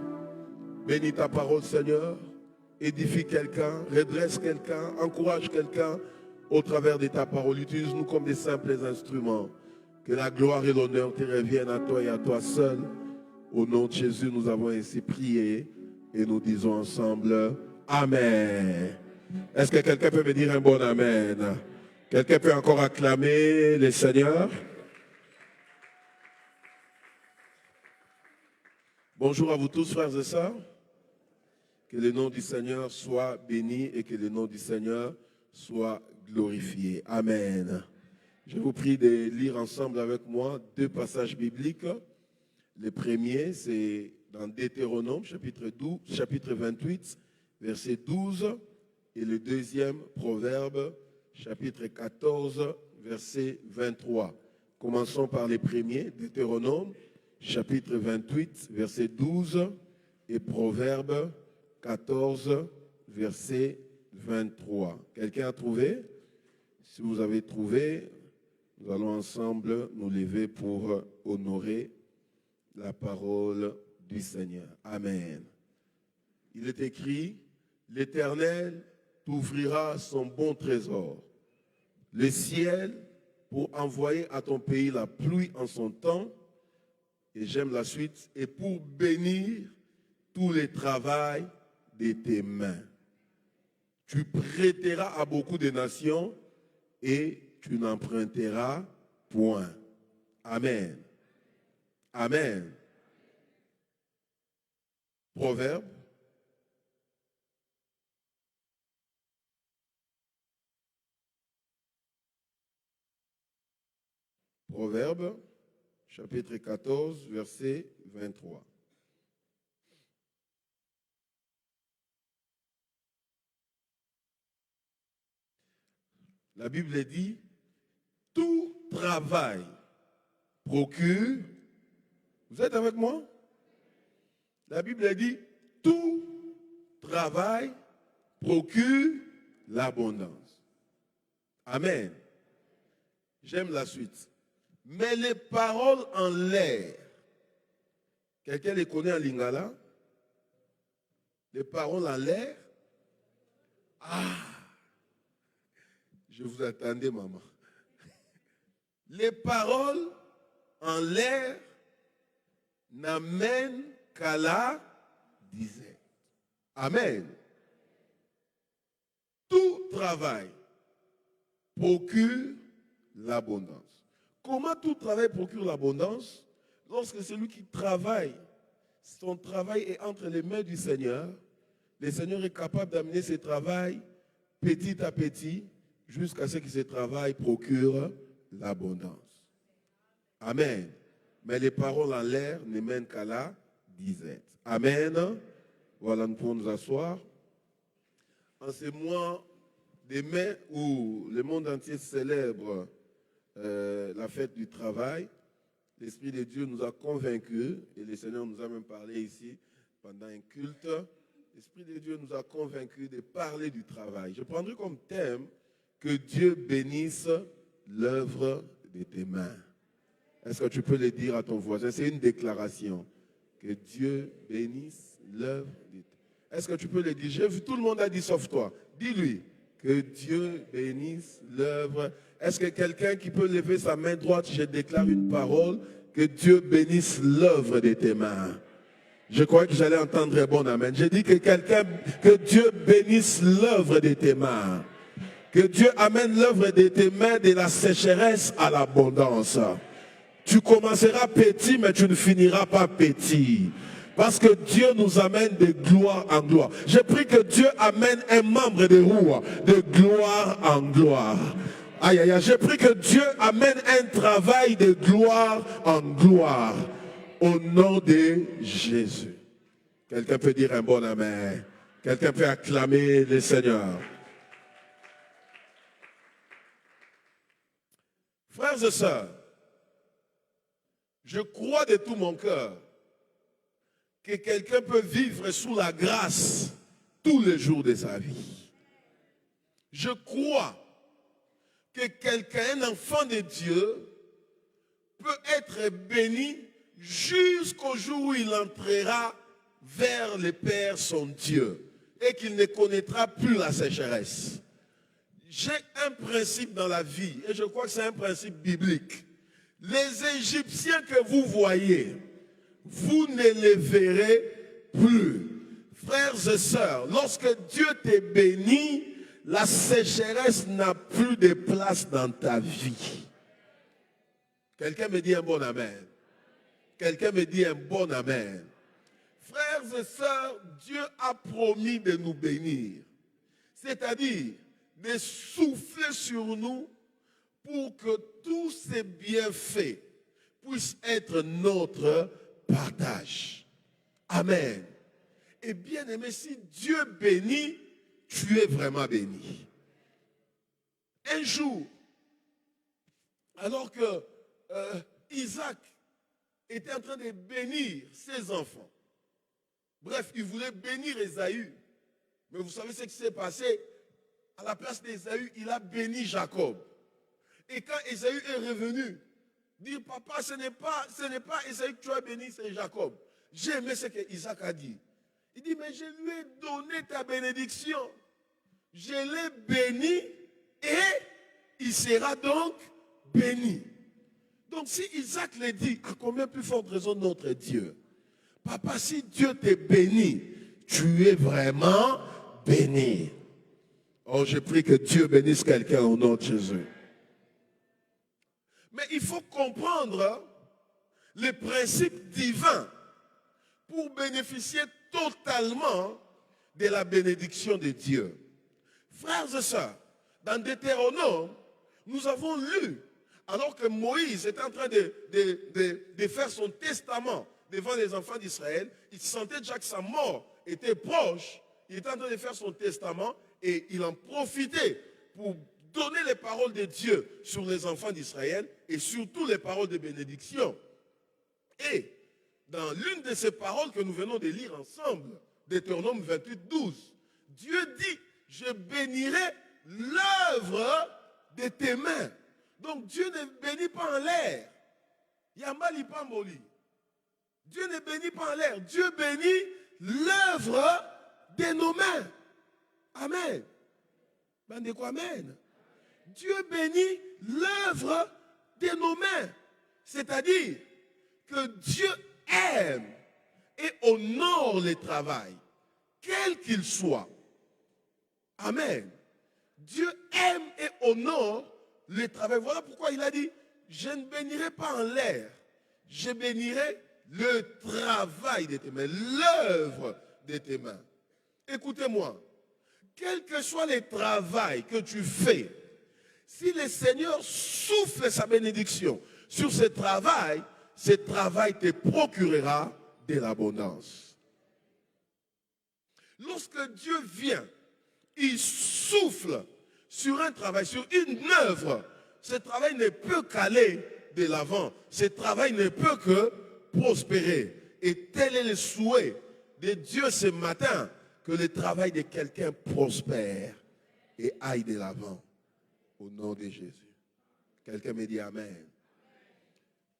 Bénis ta parole, Seigneur. Édifie quelqu'un, redresse quelqu'un, encourage quelqu'un au travers de ta parole. Utilise-nous comme des simples instruments. Que la gloire et l'honneur te reviennent à toi et à toi seul. Au nom de Jésus, nous avons ainsi prié et nous disons ensemble Amen. Est-ce que quelqu'un peut me dire un bon Amen? Quelqu'un peut encore acclamer le Seigneur? Bonjour à vous tous, frères et sœurs. Que le nom du Seigneur soit béni et que le nom du Seigneur soit glorifié. Amen. Je vous prie de lire ensemble avec moi 2 passages bibliques. Le premier, c'est dans Deutéronome, chapitre 28, verset 12. Et le deuxième, Proverbe, chapitre 14, verset 23. Commençons par les premiers, Deutéronome, chapitre 28, verset 12 et Proverbe 14, verset 23. Quelqu'un a trouvé? Si vous avez trouvé, nous allons ensemble nous lever pour honorer la parole du Seigneur. Amen. Il est écrit, l'Éternel t'ouvrira son bon trésor, le ciel pour envoyer à ton pays la pluie en son temps, et j'aime la suite, et pour bénir tous les travaux de tes mains. Tu prêteras à beaucoup de nations et tu n'emprunteras point. Amen. Amen. Proverbe. Proverbe, chapitre 14, verset 23. La Bible dit, tout travail procure. Vous êtes avec moi? La Bible dit, tout travail procure l'abondance. Amen. J'aime la suite. Mais les paroles en l'air, quelqu'un les connaît en lingala? Les paroles en l'air? Ah! Je vous attendais, maman. Les paroles en l'air n'amènent qu'à la disette. Amen. Tout travail procure l'abondance. Comment tout travail procure l'abondance? Lorsque celui qui travaille, son travail est entre les mains du Seigneur, le Seigneur est capable d'amener ce travail petit à petit jusqu'à ce que ce travail procure l'abondance. Amen. Mais les paroles en l'air ne mènent qu'à la disette. Amen. Voilà, nous pouvons nous asseoir. En ce mois de mai où le monde entier célèbre la fête du travail, l'Esprit de Dieu nous a convaincus, et le Seigneur nous a même parlé ici pendant un culte, l'Esprit de Dieu nous a convaincus de parler du travail. Je prendrai comme thème que Dieu bénisse l'œuvre de tes mains. Est-ce que tu peux le dire à ton voisin? C'est une déclaration. Que Dieu bénisse l'œuvre de tes mains. Est-ce que tu peux le dire? J'ai vu, tout le monde a dit sauf toi. Dis-lui. Que Dieu bénisse l'œuvre. Est-ce que quelqu'un qui peut lever sa main droite, je déclare une parole, que Dieu bénisse l'œuvre de tes mains. Je crois que j'allais entendre un bon amen. J'ai dit que Dieu bénisse l'œuvre de tes mains. Que Dieu amène l'œuvre de tes mains de la sécheresse à l'abondance. Tu commenceras petit, mais tu ne finiras pas petit. Parce que Dieu nous amène de gloire en gloire. Je prie que Dieu amène un membre de roue de gloire en gloire. Aïe, aïe, aïe. Je prie que Dieu amène un travail de gloire en gloire. Au nom de Jésus. Quelqu'un peut dire un bon amen. Quelqu'un peut acclamer le Seigneur. Frères et sœurs, je crois de tout mon cœur que quelqu'un peut vivre sous la grâce tous les jours de sa vie. Je crois que quelqu'un, un enfant de Dieu, peut être béni jusqu'au jour où il entrera vers le Père son Dieu et qu'il ne connaîtra plus la sécheresse. J'ai un principe dans la vie et je crois que c'est un principe biblique. Les Égyptiens que vous voyez, vous ne les verrez plus. Frères et sœurs, lorsque Dieu te bénit, la sécheresse n'a plus de place dans ta vie. Quelqu'un me dit un bon amen. Quelqu'un me dit un bon amen. Frères et sœurs, Dieu a promis de nous bénir. C'est-à-dire de souffler sur nous pour que tous ces bienfaits puissent être notre partage. Amen. Et bien aimé, si Dieu bénit, tu es vraiment béni. Un jour, alors que Isaac était en train de bénir ses enfants, bref, il voulait bénir Ésaü, mais vous savez ce qui s'est passé? À la place d'Ésaü, il a béni Jacob. Et quand Ésaü est revenu, dire papa, ce n'est pas Ésaü que tu as béni, c'est Jacob. J'ai aimé ce que Isaac a dit. Il dit, mais je lui ai donné ta bénédiction. Je l'ai béni et il sera donc béni. Donc si Isaac le dit, à combien plus forte raison notre Dieu? Papa, si Dieu te bénit, tu es vraiment béni. Oh, je prie que Dieu bénisse quelqu'un au nom de Jésus. Mais il faut comprendre les principes divins pour bénéficier totalement de la bénédiction de Dieu. Frères et sœurs, dans Deutéronome, nous avons lu, alors que Moïse était en train de faire son testament devant les enfants d'Israël, il sentait déjà que sa mort était proche, il était en train de faire son testament et il en profitait pour donner les paroles de Dieu sur les enfants d'Israël et surtout les paroles de bénédiction. Et dans l'une de ces paroles que nous venons de lire ensemble, Deutéronome 28, 12, Dieu dit, je bénirai l'œuvre de tes mains. Donc Dieu ne bénit pas en l'air. Yambali Pamboli. Dieu ne bénit pas en l'air. Dieu bénit l'œuvre de nos mains. Amen. Ben de quoi amen? Dieu bénit l'œuvre de nos mains. C'est-à-dire que Dieu aime et honore le travail, quel qu'il soit. Amen. Dieu aime et honore le travail. Voilà pourquoi il a dit, je ne bénirai pas en l'air, je bénirai le travail de tes mains, l'œuvre de tes mains. Écoutez-moi, quel que soit le travail que tu fais, si le Seigneur souffle sa bénédiction sur ce travail te procurera de l'abondance. Lorsque Dieu vient, il souffle sur un travail, sur une œuvre, ce travail ne peut qu'aller de l'avant. Ce travail ne peut que prospérer. Et tel est le souhait de Dieu ce matin, que le travail de quelqu'un prospère et aille de l'avant. Au nom de Jésus. Quelqu'un me dit Amen.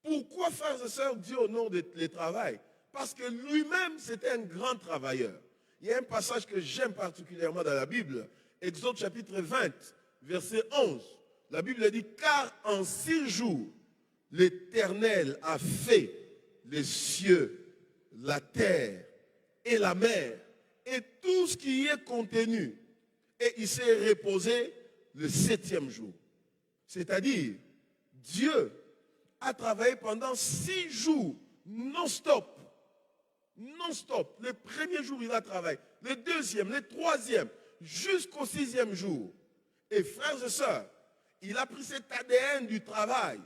Pourquoi, frères et sœurs, Dieu honore le travail? Parce que lui-même, c'était un grand travailleur. Il y a un passage que j'aime particulièrement dans la Bible, Exode chapitre 20, verset 11. La Bible dit, car en 6 jours, l'Éternel a fait les cieux, la terre et la mer, et tout ce qui y est contenu. Et il s'est reposé le 7e jour. C'est-à-dire, Dieu a travaillé pendant 6 jours, non-stop. Non-stop. Le premier jour, il a travaillé. Le deuxième, le troisième, jusqu'au 6e jour. Et frères et sœurs, il a pris cet ADN du travail.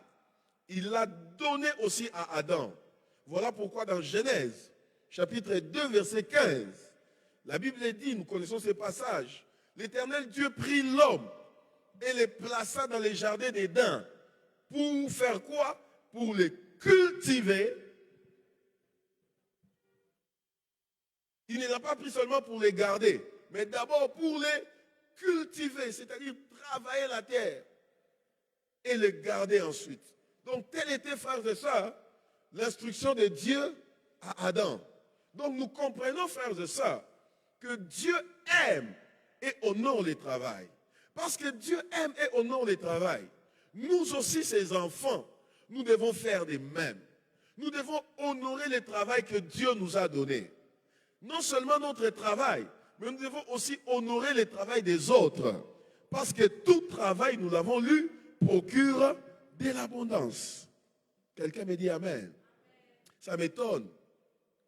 Il l'a donné aussi à Adam. Voilà pourquoi dans Genèse, chapitre 2, verset 15, la Bible dit, nous connaissons ces passages, l'Éternel Dieu prit l'homme et le plaça dans les jardins d'Éden. Pour faire quoi? Pour les cultiver. Il ne l'a pas pris seulement pour les garder, mais d'abord pour les cultiver, c'est-à-dire travailler la terre et les garder ensuite. Donc, telle était, frères et sœurs, l'instruction de Dieu à Adam. Donc, nous comprenons, frères et sœurs, que Dieu aime et honore le travail. Parce que Dieu aime et honore le travail. Nous aussi, ses enfants, nous devons faire de même. Nous devons honorer le travail que Dieu nous a donné. Non seulement notre travail, mais nous devons aussi honorer le travail des autres. Parce que tout travail, nous l'avons lu, procure de l'abondance. Quelqu'un me dit Amen. Ça m'étonne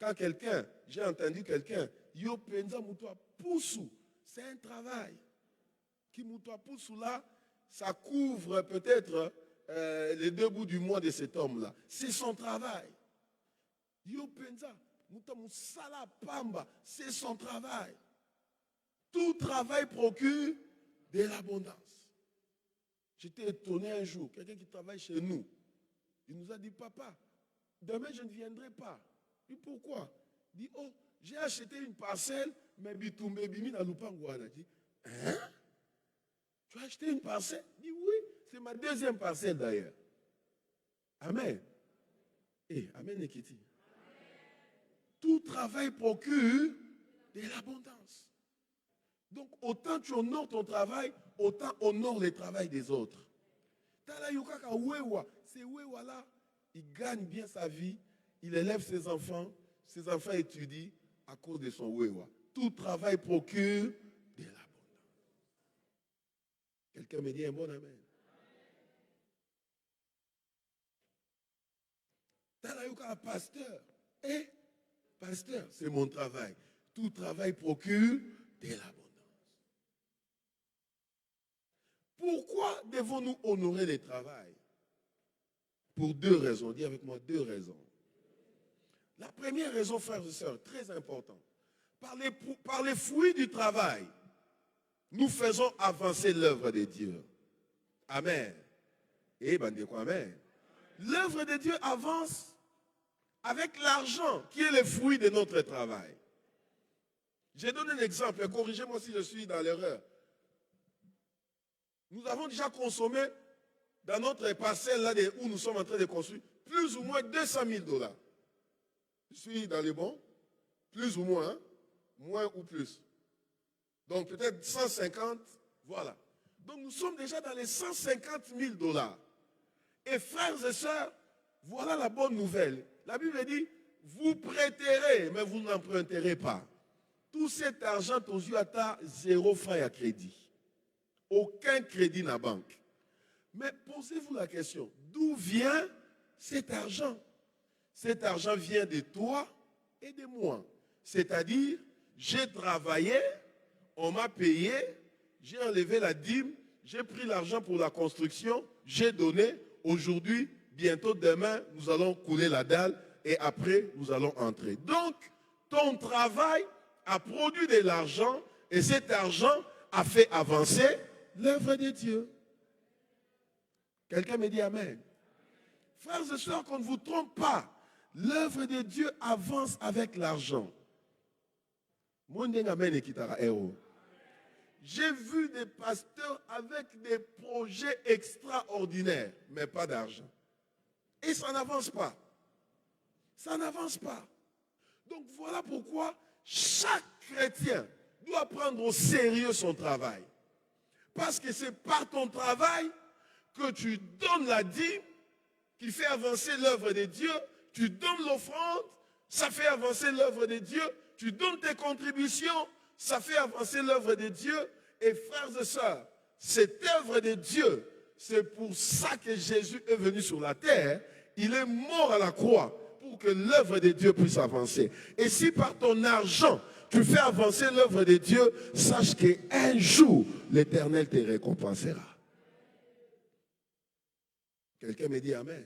Quand quelqu'un, j'ai entendu quelqu'un, yo penza mutoa poussou, c'est un travail. Qui mutoa poussou là, ça couvre peut-être les 2 bouts du mois de cet homme-là. C'est son travail. Yo penza mutoa musala pamba, c'est son travail. Tout travail procure de l'abondance. J'étais étonné un jour, quelqu'un qui travaille chez nous, il nous a dit, papa, demain je ne viendrai pas. Et pourquoi? Il dit, oh, j'ai acheté une parcelle, mais Bitoumbe Bimi n'a pas dit, hein? Tu as acheté une parcelle? Il dit, oui, c'est ma 2e parcelle d'ailleurs. Amen. Amen, Nekiti. Tout travail procure de l'abondance. Donc, autant tu honores ton travail, autant honore le travail des autres. C'est Wewa là, il gagne bien sa vie, il élève ses enfants étudient à cause de son Wewa. Tout travail procure de l'abondance. Quelqu'un me dit un bon amen. Talayuka, pasteur. Pasteur, c'est mon travail. Tout travail procure de l'abondance. Pourquoi devons-nous honorer le travail? Pour 2 raisons. Dis avec moi 2 raisons. La première raison, frères et sœurs, très importante. Par les fruits du travail, nous faisons avancer l'œuvre de Dieu. Amen. Amen. L'œuvre de Dieu avance avec l'argent qui est le fruit de notre travail. J'ai donné un exemple, corrigez-moi si je suis dans l'erreur. Nous avons déjà consommé dans notre parcelle là où nous sommes en train de construire plus ou moins 200 000 $. Je suis dans les bons, plus ou moins, hein? Moins ou plus. Donc peut-être 150, voilà. Donc nous sommes déjà dans les 150 000 $. Et frères et sœurs, voilà la bonne nouvelle. La Bible dit, vous prêterez, mais vous n'emprunterez pas. Tout cet argent, aux yeux à 0 francs à crédit. Aucun crédit dans la banque. Mais posez-vous la question, d'où vient cet argent? Cet argent vient de toi et de moi. C'est-à-dire, j'ai travaillé, on m'a payé, j'ai enlevé la dîme, j'ai pris l'argent pour la construction, j'ai donné. Aujourd'hui, bientôt demain, nous allons couler la dalle et après, nous allons entrer. Donc, ton travail a produit de l'argent et cet argent a fait avancer l'œuvre de Dieu. Quelqu'un me dit Amen. Frères et sœurs, qu'on ne vous trompe pas, l'œuvre de Dieu avance avec l'argent. J'ai vu des pasteurs avec des projets extraordinaires, mais pas d'argent. Et ça n'avance pas. Ça n'avance pas. Donc voilà pourquoi chaque chrétien doit prendre au sérieux son travail. Parce que c'est par ton travail que tu donnes la dîme qui fait avancer l'œuvre de Dieu. Tu donnes l'offrande, ça fait avancer l'œuvre de Dieu. Tu donnes tes contributions, ça fait avancer l'œuvre de Dieu. Et frères et sœurs, cette œuvre de Dieu, c'est pour ça que Jésus est venu sur la terre. Il est mort à la croix pour que l'œuvre de Dieu puisse avancer. Et si par ton argent, tu fais avancer l'œuvre de Dieu, sache qu'un jour, l'Éternel te récompensera. Quelqu'un me dit Amen.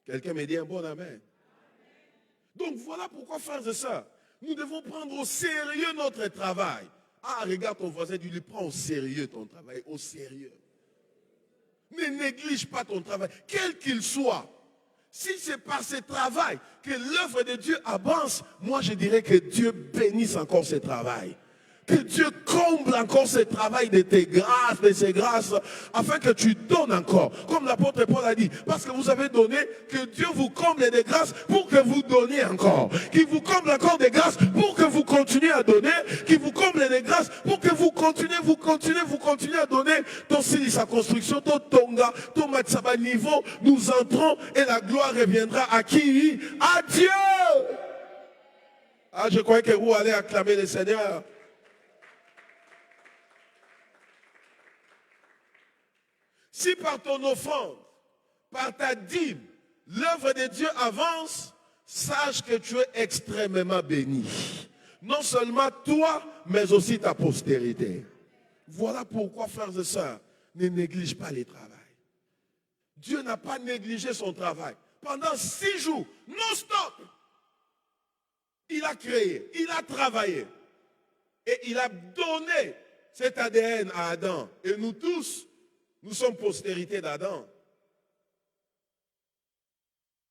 Quelqu'un me dit un bon Amen. Donc voilà pourquoi, frères et sœurs, nous devons prendre au sérieux notre travail. Ah, regarde ton voisin, tu lui prends au sérieux ton travail, au sérieux. Ne néglige pas ton travail, quel qu'il soit. Si c'est par ce travail que l'œuvre de Dieu avance, moi je dirais que Dieu bénisse encore ce travail. Que Dieu comble encore ce travail de tes grâces, de ses grâces, afin que tu donnes encore. Comme l'apôtre Paul a dit, parce que vous avez donné, que Dieu vous comble des grâces pour que vous donniez encore. Qu'il vous comble encore des grâces pour que vous continuez à donner. Qu'il vous comble des grâces pour que vous continuez à donner. Ton signe, sa construction, ton tonga, ton matsaba niveau, nous entrons et la gloire reviendra à qui? À Dieu! Ah, je croyais que vous allez acclamer le Seigneur. Si par ton offrande, par ta dîme, l'œuvre de Dieu avance, sache que tu es extrêmement béni. Non seulement toi, mais aussi ta postérité. Voilà pourquoi, frères et sœurs, ne néglige pas les travail. Dieu n'a pas négligé son travail. Pendant 6 jours, non-stop, il a créé, il a travaillé. Et il a donné cet ADN à Adam. Et nous tous, nous sommes postérité d'Adam.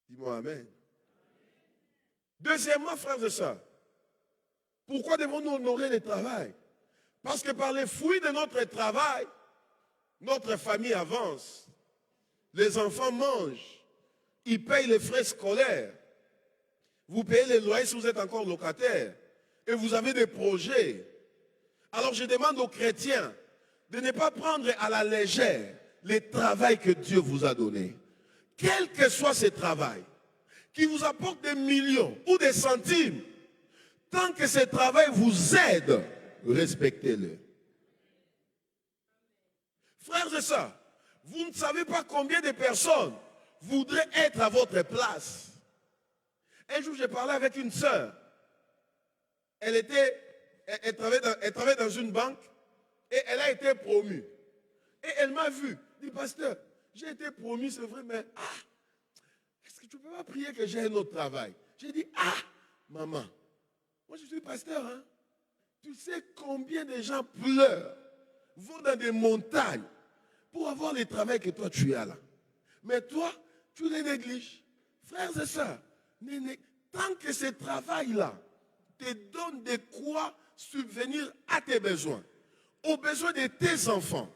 Dis-moi amen. Deuxièmement, frères et sœurs, pourquoi devons-nous honorer le travail? Parce que par les fruits de notre travail, notre famille avance. Les enfants mangent. Ils payent les frais scolaires. Vous payez les loyers si vous êtes encore locataire. Et vous avez des projets. Alors je demande aux chrétiens de ne pas prendre à la légère le travail que Dieu vous a donné. Quel que soit ce travail, qui vous apporte des millions ou des centimes, tant que ce travail vous aide, respectez-le. Frères et sœurs, vous ne savez pas combien de personnes voudraient être à votre place. Un jour, j'ai parlé avec une sœur. Elle travaillait dans une banque et elle a été promue. Et elle m'a vu. Elle dit, pasteur, j'ai été promu, c'est vrai, mais est-ce que tu ne peux pas prier que j'ai un autre travail? J'ai dit, maman, moi je suis pasteur, hein. Tu sais combien de gens pleurent, vont dans des montagnes pour avoir le travail que toi tu as là. Mais toi, tu les négliges. Frères et sœurs, tant que ce travail-là te donne de quoi subvenir à tes besoins, aux besoins de tes enfants,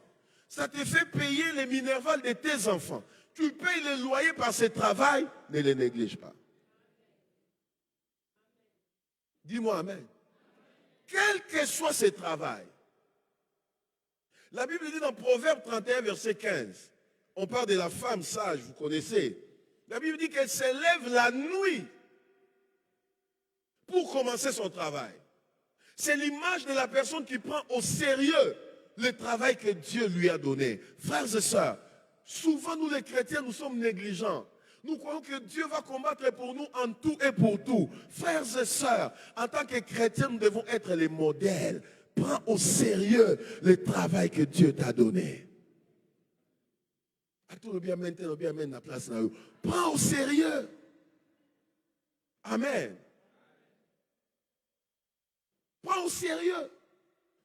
ça te fait payer les minervales de tes enfants, tu payes les loyers par ce travail, ne les néglige pas. Dis-moi amen. Quel que soit ce travail. La Bible dit dans Proverbe 31, verset 15, on parle de la femme sage, vous connaissez. La Bible dit qu'elle se lève la nuit pour commencer son travail. C'est l'image de la personne qui prend au sérieux le travail que Dieu lui a donné. Frères et sœurs, souvent nous les chrétiens, nous sommes négligents. Nous croyons que Dieu va combattre pour nous en tout et pour tout. Frères et sœurs, en tant que chrétiens, nous devons être les modèles. Prends au sérieux le travail que Dieu t'a donné. Prends au sérieux. Amen. Prends au sérieux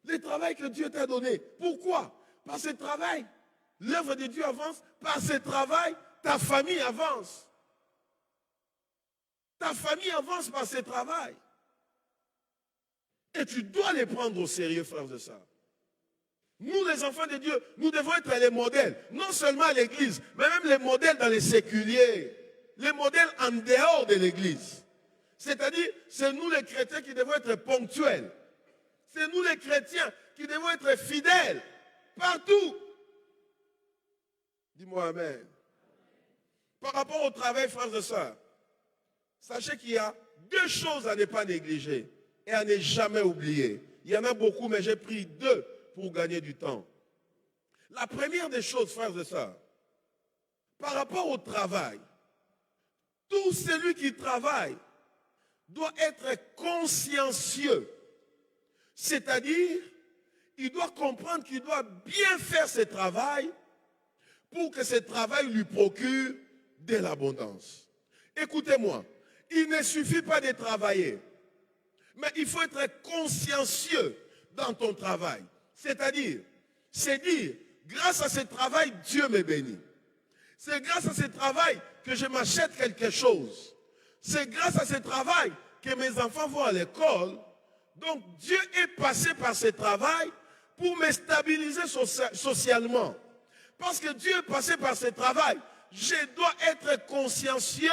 le travail que Dieu t'a donné. Pourquoi? Par ce travail, l'œuvre de Dieu avance. Par ce travail, ta famille avance. Ta famille avance par ce travail. Et tu dois les prendre au sérieux, frères et sœurs. Nous, les enfants de Dieu, nous devons être les modèles. Non seulement à l'église, mais même les modèles dans les séculiers. Les modèles en dehors de l'église. C'est-à-dire, c'est nous les chrétiens qui devons être ponctuels. C'est nous les chrétiens qui devons être fidèles. Partout. Dis-moi amen. Par rapport au travail, frères et sœurs, sachez qu'il y a 2 choses à ne pas négliger et à ne jamais oublier. Il y en a beaucoup, mais j'ai pris 2 pour gagner du temps. La première des choses, frères et sœurs, par rapport au travail, tout celui qui travaille doit être consciencieux. C'est-à-dire, il doit comprendre qu'il doit bien faire ce travail pour que ce travail lui procure de l'abondance. Écoutez-moi, il ne suffit pas de travailler, mais il faut être consciencieux dans ton travail. C'est-à-dire, c'est dire, grâce à ce travail, Dieu me bénit. C'est grâce à ce travail que je m'achète quelque chose. C'est grâce à ce travail que mes enfants vont à l'école. Donc Dieu est passé par ce travail pour me stabiliser socialement. Parce que Dieu est passé par ce travail, je dois être consciencieux.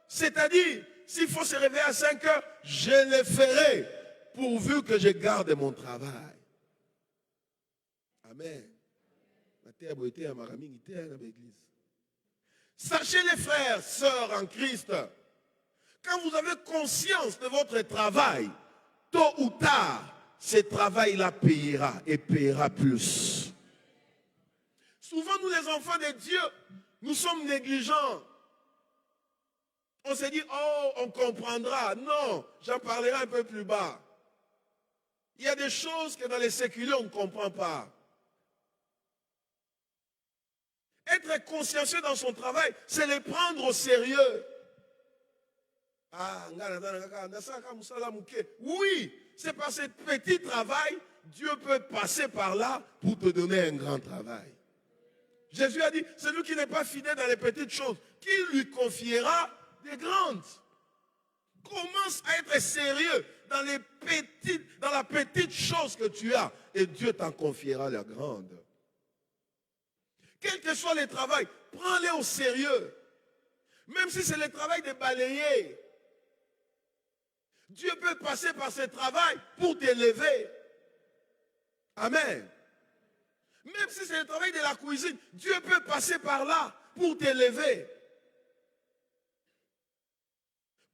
C'est-à-dire, s'il faut se réveiller à 5 heures, je le ferai pourvu que je garde mon travail. Amen. Sachez les frères, sœurs en Christ, quand vous avez conscience de votre travail, tôt ou tard, ce travail-là payera et payera plus. Souvent, nous les enfants de Dieu, nous sommes négligents. on s'est dit, oh, on comprendra. Non, j'en parlerai un peu plus bas. Il y a des choses que dans les séculiers, on ne comprend pas. Être consciencieux dans son travail, c'est les prendre au sérieux. Oui, c'est par ce petit travail, Dieu peut passer par là pour te donner un grand travail. Jésus a dit, celui qui n'est pas fidèle dans les petites choses, qui lui confiera des grandes. Commence à être sérieux dans la petite chose que tu as, et Dieu t'en confiera la grande. Quel que soit le travail, prends-les au sérieux. Même si c'est le travail de balayer. Dieu peut passer par ce travail pour t'élever. Amen. Même si c'est le travail de la cuisine, Dieu peut passer par là pour t'élever.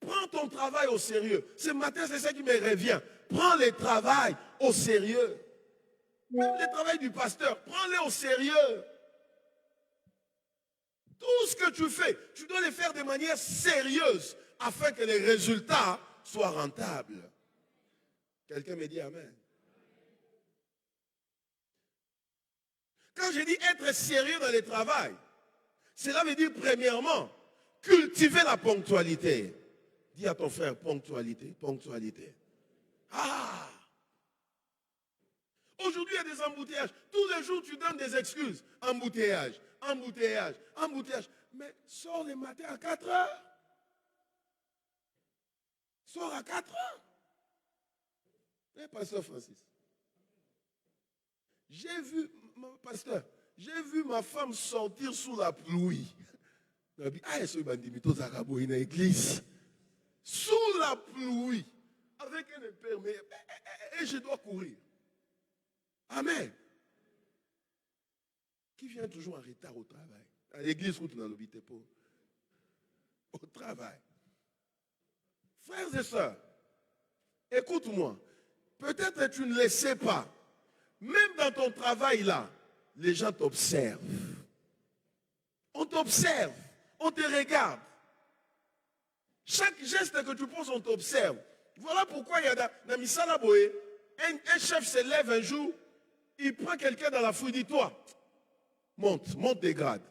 Prends ton travail au sérieux. Ce matin, c'est ça qui me revient. Prends le travail au sérieux. Même le travail du pasteur, prends-le au sérieux. Tout ce que tu fais, tu dois le faire de manière sérieuse afin que les résultats soient rentables. Quelqu'un me dit amen. Quand je dis être sérieux dans le travail, cela veut dire premièrement, cultiver la ponctualité. Dis à ton frère, ponctualité, ponctualité. Ah! Aujourd'hui, il y a des embouteillages. Tous les jours, tu donnes des excuses. Embouteillage, embouteillage, embouteillage. Mais sors le matin à 4 heures. Sors à 4 heures. Eh, pasteur Francis. J'ai vu, pasteur, j'ai vu ma femme sortir sous la pluie. Ah, elle est dans l'église. Sous la pluie. Avec un imperméable. Et je dois courir. Amen. Qui vient toujours en retard au travail? À l'église, où tu n'as l'habité pas. Au travail. Frères et sœurs, écoute-moi. Peut-être que tu ne le sais pas. Même dans ton travail là, les gens t'observent. On t'observe. On te regarde. Chaque geste que tu poses, on t'observe. Voilà pourquoi il y a dans Misala Boé, un chef se lève un jour, il prend quelqu'un dans la foule, il dit, toi, monte des grades.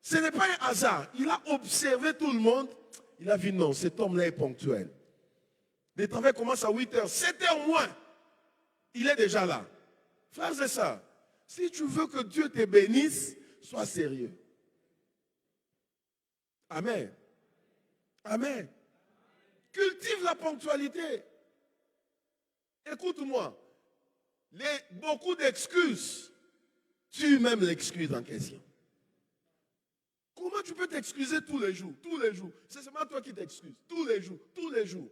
Ce n'est pas un hasard. Il a observé tout le monde. Il a vu, non, cet homme-là est ponctuel. Le travail commence à 8 heures, 7 heures moins. Il est déjà là. Frères et sœurs, si tu veux que Dieu te bénisse, sois sérieux. Amen. Amen. Cultive la ponctualité. Écoute-moi. Beaucoup d'excuses tuent même l'excuse en question. Comment tu peux t'excuser tous les jours? Tous les jours. C'est seulement toi qui t'excuses. Tous les jours. Tous les jours.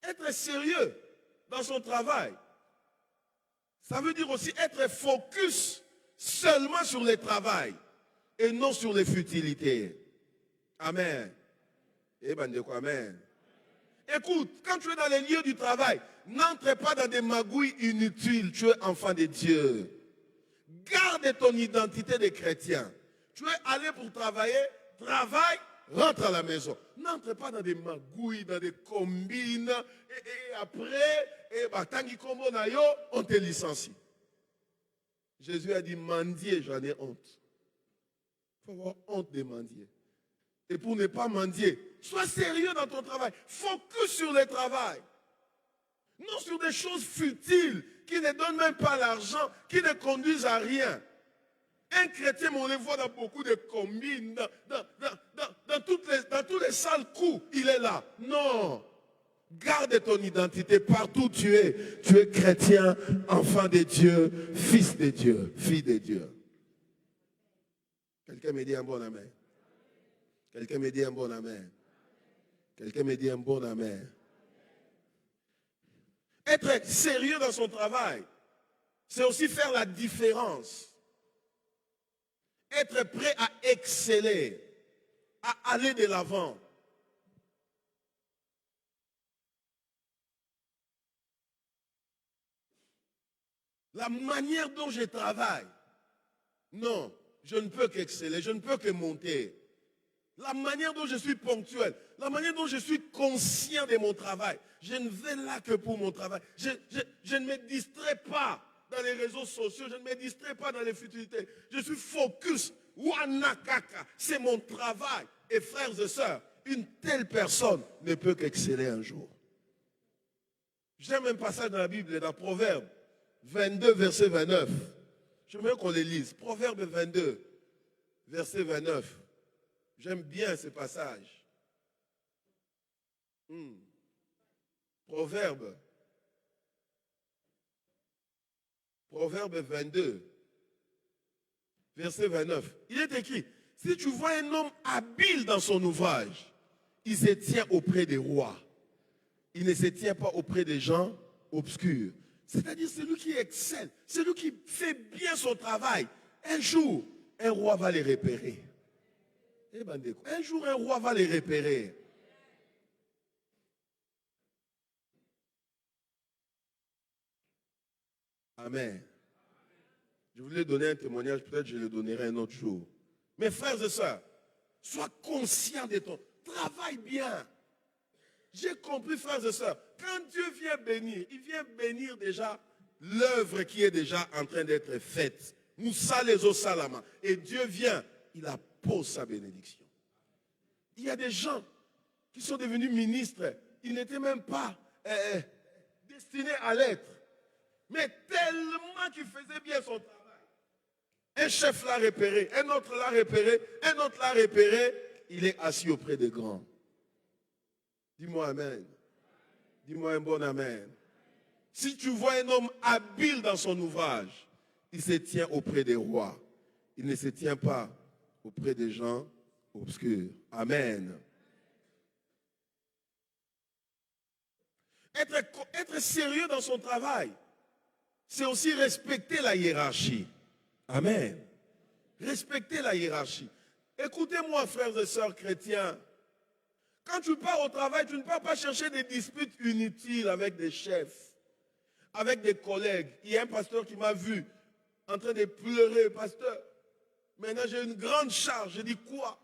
Être sérieux dans son travail, ça veut dire aussi être focus seulement sur le travail et non sur les futilités. Amen. Eh ben, de quoi, amen. Écoute, quand tu es dans les lieux du travail, n'entre pas dans des magouilles inutiles. Tu es enfant de Dieu. Garde ton identité de chrétien. Tu es allé pour travailler, travaille, rentre à la maison. N'entre pas dans des magouilles, dans des combines, et après, on te licencie. Jésus a dit, mendier, j'en ai honte. Il faut avoir honte de mendier. Et pour ne pas mendier, sois sérieux dans ton travail. Focus sur le travail. Non sur des choses futiles qui ne donnent même pas l'argent, qui ne conduisent à rien. Un chrétien, on le voit dans beaucoup de combines, dans tous les sales coups, il est là. Non. Garde ton identité partout où tu es. Tu es chrétien, enfant de Dieu, fils de Dieu, fille de Dieu. Quelqu'un me dit un bon amen. Quelqu'un me dit un bon amen. Quelqu'un me dit un bon amen. Être sérieux dans son travail, c'est aussi faire la différence. Être prêt à exceller, à aller de l'avant. La manière dont je travaille, non, je ne peux qu'exceller, je ne peux que monter. La manière dont je suis ponctuel, la manière dont je suis conscient de mon travail, je ne vais là que pour mon travail. Je ne me distrais pas dans les réseaux sociaux, je ne me distrais pas dans les futilités. Je suis focus. Wanakaka, c'est mon travail. Et frères et sœurs, une telle personne ne peut qu'exceller un jour. J'aime un passage dans la Bible, dans Proverbe 22, verset 29. J'aimerais qu'on les lise. Proverbe 22, verset 29. J'aime bien ce passage. Proverbe 22, verset 29. Il est écrit, si tu vois un homme habile dans son ouvrage, il se tient auprès des rois. Il ne se tient pas auprès des gens obscurs. C'est-à-dire celui qui excelle, celui qui fait bien son travail. Un jour, un roi va les repérer. Un jour, un roi va les repérer. Amen. Je voulais donner un témoignage, peut-être je le donnerai un autre jour. Mes frères et sœurs, sois conscient de ton travail bien. J'ai compris, frères et sœurs, quand Dieu vient bénir, il vient bénir déjà l'œuvre qui est déjà en train d'être faite. Moussa les Salama. Et Dieu vient, il appose sa bénédiction. Il y a des gens qui sont devenus ministres, ils n'étaient même pas destinés à l'être. Mais tellement qu'il faisait bien son travail. Un chef l'a repéré, un autre l'a repéré, un autre l'a repéré, il est assis auprès des grands. Dis-moi amen. Dis-moi un bon amen. Si tu vois un homme habile dans son ouvrage, il se tient auprès des rois. Il ne se tient pas auprès des gens obscurs. Amen. Être sérieux dans son travail, c'est aussi respecter la hiérarchie. Amen. Respecter la hiérarchie. Écoutez-moi, frères et sœurs chrétiens. Quand tu pars au travail, tu ne pars pas chercher des disputes inutiles avec des chefs, avec des collègues. Il y a un pasteur qui m'a vu en train de pleurer. Pasteur, maintenant j'ai une grande charge. Je dis quoi?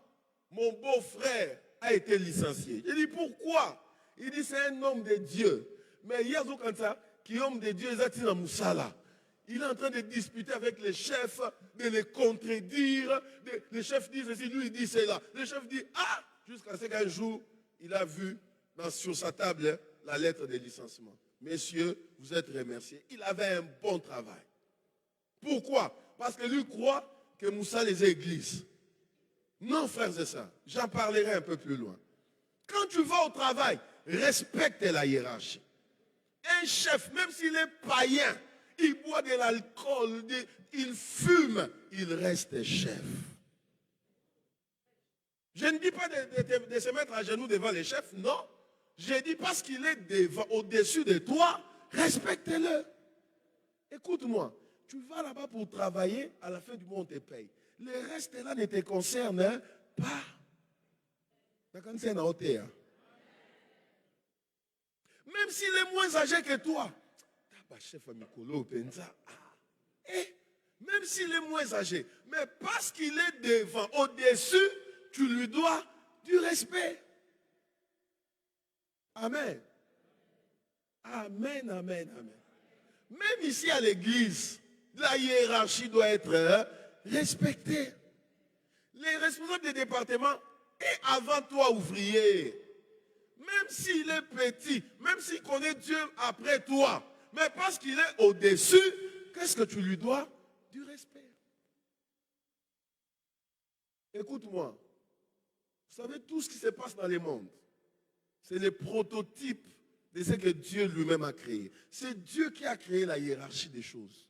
Mon beau-frère a été licencié. Je dis pourquoi? Il dit c'est un homme de Dieu. Mais il y a comme ça, qui est homme de Dieu, Zatina Moussala. Il est en train de disputer avec les chefs, de les contredire. Les chefs disent ceci, lui il dit cela. Le chef dit ah, jusqu'à ce qu'un jour, il a vu sur sa table la lettre de licenciement. Messieurs, vous êtes remerciés. Il avait un bon travail. Pourquoi? Parce que lui croit que Moussa les églises. Non, frères et sœurs, j'en parlerai un peu plus loin. Quand tu vas au travail, respecte la hiérarchie. Un chef, même s'il est païen, il boit de l'alcool, il fume, il reste chef. Je ne dis pas de se mettre à genoux devant les chefs, non. Je dis parce qu'il est au-dessus de toi, respecte-le. Écoute-moi, tu vas là-bas pour travailler, à la fin du mois on te paye. Le reste là ne te concerne pas. Même s'il est moins âgé que toi, même s'il est moins âgé, mais parce qu'il est devant, au-dessus, tu lui dois du respect. Amen. Amen, amen, amen. Même ici à l'église, la hiérarchie doit être respectée. Les responsables des départements et avant toi ouvrier, même s'il est petit, même s'il connaît Dieu après toi, mais parce qu'il est au-dessus, qu'est-ce que tu lui dois? Du respect. Écoute-moi. Vous savez, tout ce qui se passe dans le monde, c'est le prototype de ce que Dieu lui-même a créé. C'est Dieu qui a créé la hiérarchie des choses.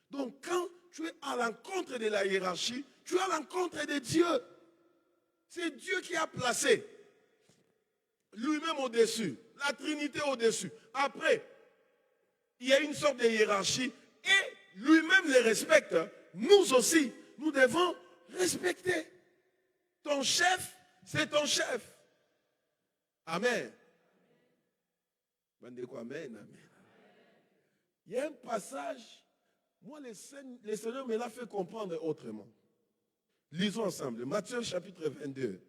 Donc, quand tu es à l'encontre de la hiérarchie, tu es à l'encontre de Dieu. C'est Dieu qui a placé lui-même au-dessus, la Trinité au-dessus. Après, il y a une sorte de hiérarchie et lui-même les respecte. Nous aussi, nous devons respecter. Ton chef, c'est ton chef. Amen. Amen, amen. Il y a un passage, moi le Seigneur me l'a fait comprendre autrement. Lisons ensemble. Matthieu chapitre 22,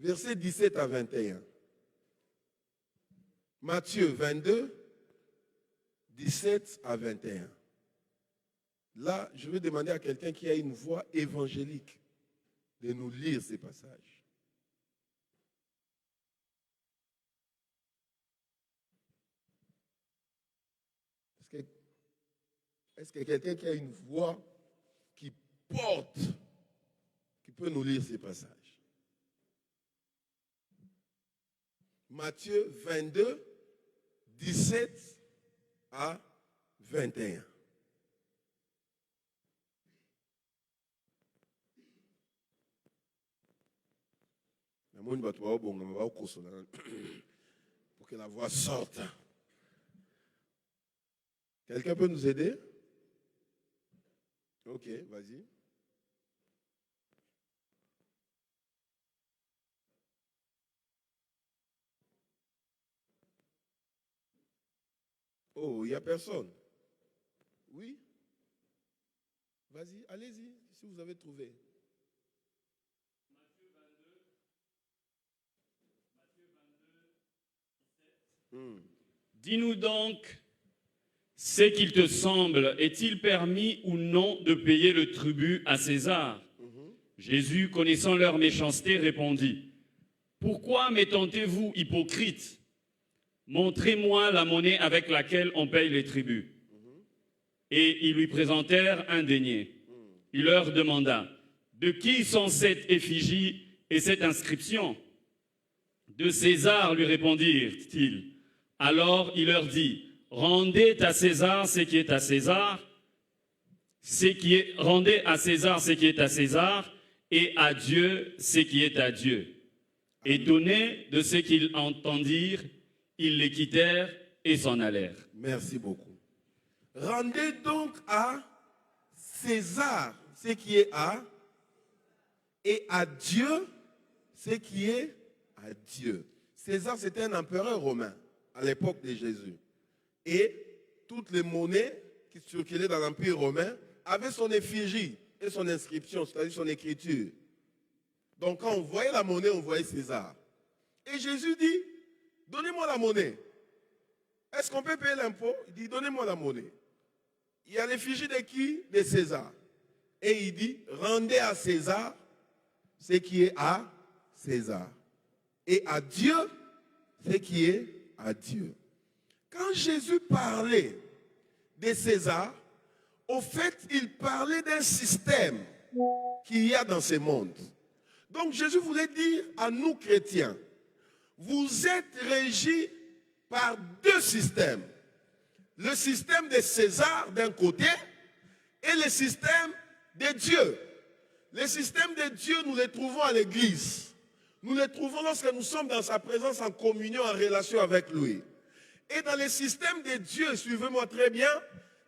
versets 17 à 21. Matthieu 22, 17 à 21. Là, je vais demander à quelqu'un qui a une voix évangélique de nous lire ces passages. Est-ce que quelqu'un qui a une voix qui porte, qui peut nous lire ces passages? Matthieu 22, 17 à 21. Pour que la voix sorte. Quelqu'un peut nous aider? Ok, vas-y. Oh, il n'y a personne. Oui? Vas-y, allez-y, si vous avez trouvé. Dis-nous donc, ce qu'il te semble, est-il permis ou non de payer le tribut à César? Jésus, connaissant leur méchanceté, répondit, pourquoi m'étentez-vous, hypocrite? Montrez-moi la monnaie avec laquelle on paye les tributs. Et ils lui présentèrent un denier. Il leur demanda, de qui sont cette effigie et cette inscription? De César, lui répondirent-ils. Alors il leur dit, rendez à César ce qui est à César, rendez à César ce qui est à César, et à Dieu ce qui est à Dieu. Étonnés de ce qu'ils entendirent, ils les quittèrent et s'en allèrent. Merci beaucoup. Rendez donc à César ce qui est à, et à Dieu ce qui est à Dieu. César, c'était un empereur romain à l'époque de Jésus. Et toutes les monnaies qui circulaient dans l'Empire romain avaient son effigie et son inscription, c'est-à-dire son écriture. Donc quand on voyait la monnaie, on voyait César. Et Jésus dit, donnez-moi la monnaie. Est-ce qu'on peut payer l'impôt? Il dit, donnez-moi la monnaie. Il y a l'effigie de qui? De César. Et il dit, rendez à César ce qui est à César. Et à Dieu ce qui est à Dieu. Quand Jésus parlait de César, au fait, il parlait d'un système qu'il y a dans ce monde. Donc Jésus voulait dire à nous chrétiens, vous êtes régis par deux systèmes. Le système de César d'un côté et le système de Dieu. Le système de Dieu, nous le trouvons à l'église. Nous le trouvons lorsque nous sommes dans sa présence en communion, en relation avec lui. Et dans le système de Dieu, suivez-moi très bien,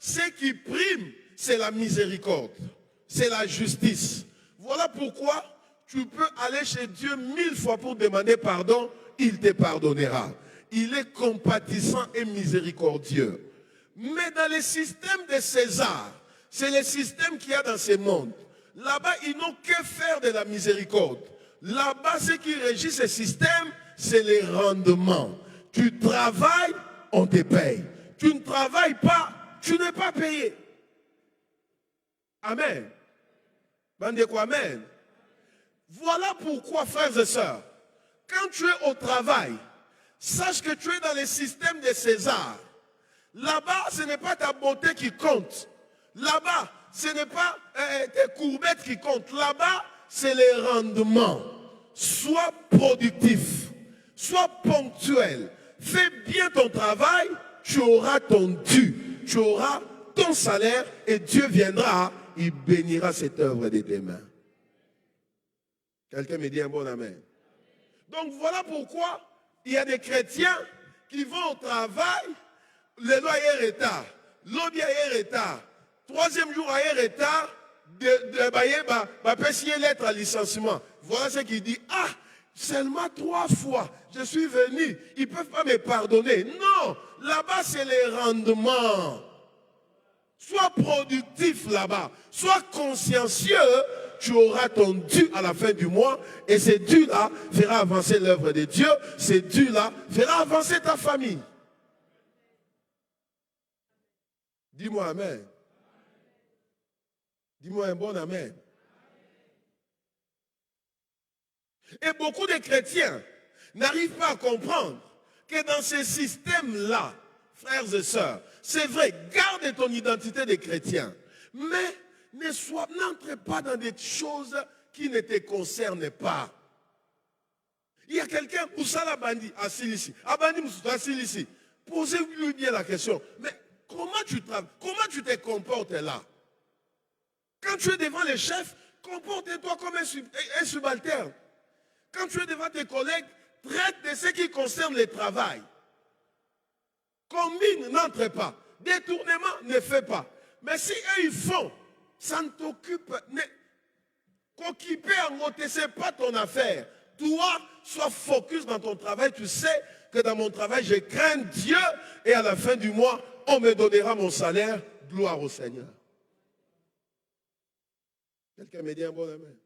ce qui prime, c'est la miséricorde, c'est la justice. Voilà pourquoi tu peux aller chez Dieu 1000 fois pour demander pardon, il te pardonnera. Il est compatissant et miséricordieux. Mais dans le système de César, c'est le système qu'il y a dans ce monde. Là-bas, ils n'ont que faire de la miséricorde. Là-bas, ce qui régit ce système, c'est les rendements. Tu travailles, on te paye. Tu ne travailles pas, tu n'es pas payé. Amen. Bande quoi, amen. Voilà pourquoi, frères et sœurs, quand tu es au travail, sache que tu es dans le système de César. Là-bas, ce n'est pas ta beauté qui compte. Là-bas, ce n'est pas tes courbettes qui comptent. Là-bas, c'est les rendements. Sois productif, sois ponctuel. Fais bien ton travail, tu auras ton dû, tu auras ton salaire et Dieu viendra, il bénira cette œuvre de tes mains. Quelqu'un me dit un bon amen. Donc voilà pourquoi il y a des chrétiens qui vont au travail, le loyer est retard, l'objet est retard, troisième jour est retard, de lettre à licenciement. Voilà ce qu'il dit. Ah, seulement 3 fois, je suis venu, ils ne peuvent pas me pardonner. Non, là-bas c'est les rendements. Sois productif là-bas. Sois consciencieux. Tu auras ton dû à la fin du mois. Et ce dû-là fera avancer l'œuvre de Dieu. Ce dû-là fera avancer ta famille. Dis-moi amen. Dis-moi un bon amen. Et beaucoup de chrétiens n'arrivent pas à comprendre que dans ce système-là, frères et sœurs, c'est vrai, garde ton identité de chrétien, mais n'entre pas dans des choses qui ne te concernent pas. Il y a quelqu'un, Moussala Bandi, assis ici. Abandi Moussala, assis ici. Posez-lui bien la question. Mais comment tu travailles? Comment tu te comportes là? Quand tu es devant les chefs, comporte-toi comme un subalterne. Quand tu es devant tes collègues, traite de ce qui concerne le travail. Combine, n'entre pas. Détournement, ne fais pas. Mais si eux, ils font, ça ne t'occupe. Qu'occuper en côté, ce n'est pas ton affaire. Toi, sois focus dans ton travail. Tu sais que dans mon travail, je crains Dieu. Et à la fin du mois, on me donnera mon salaire. Gloire au Seigneur. Quelqu'un me dit un bon amen.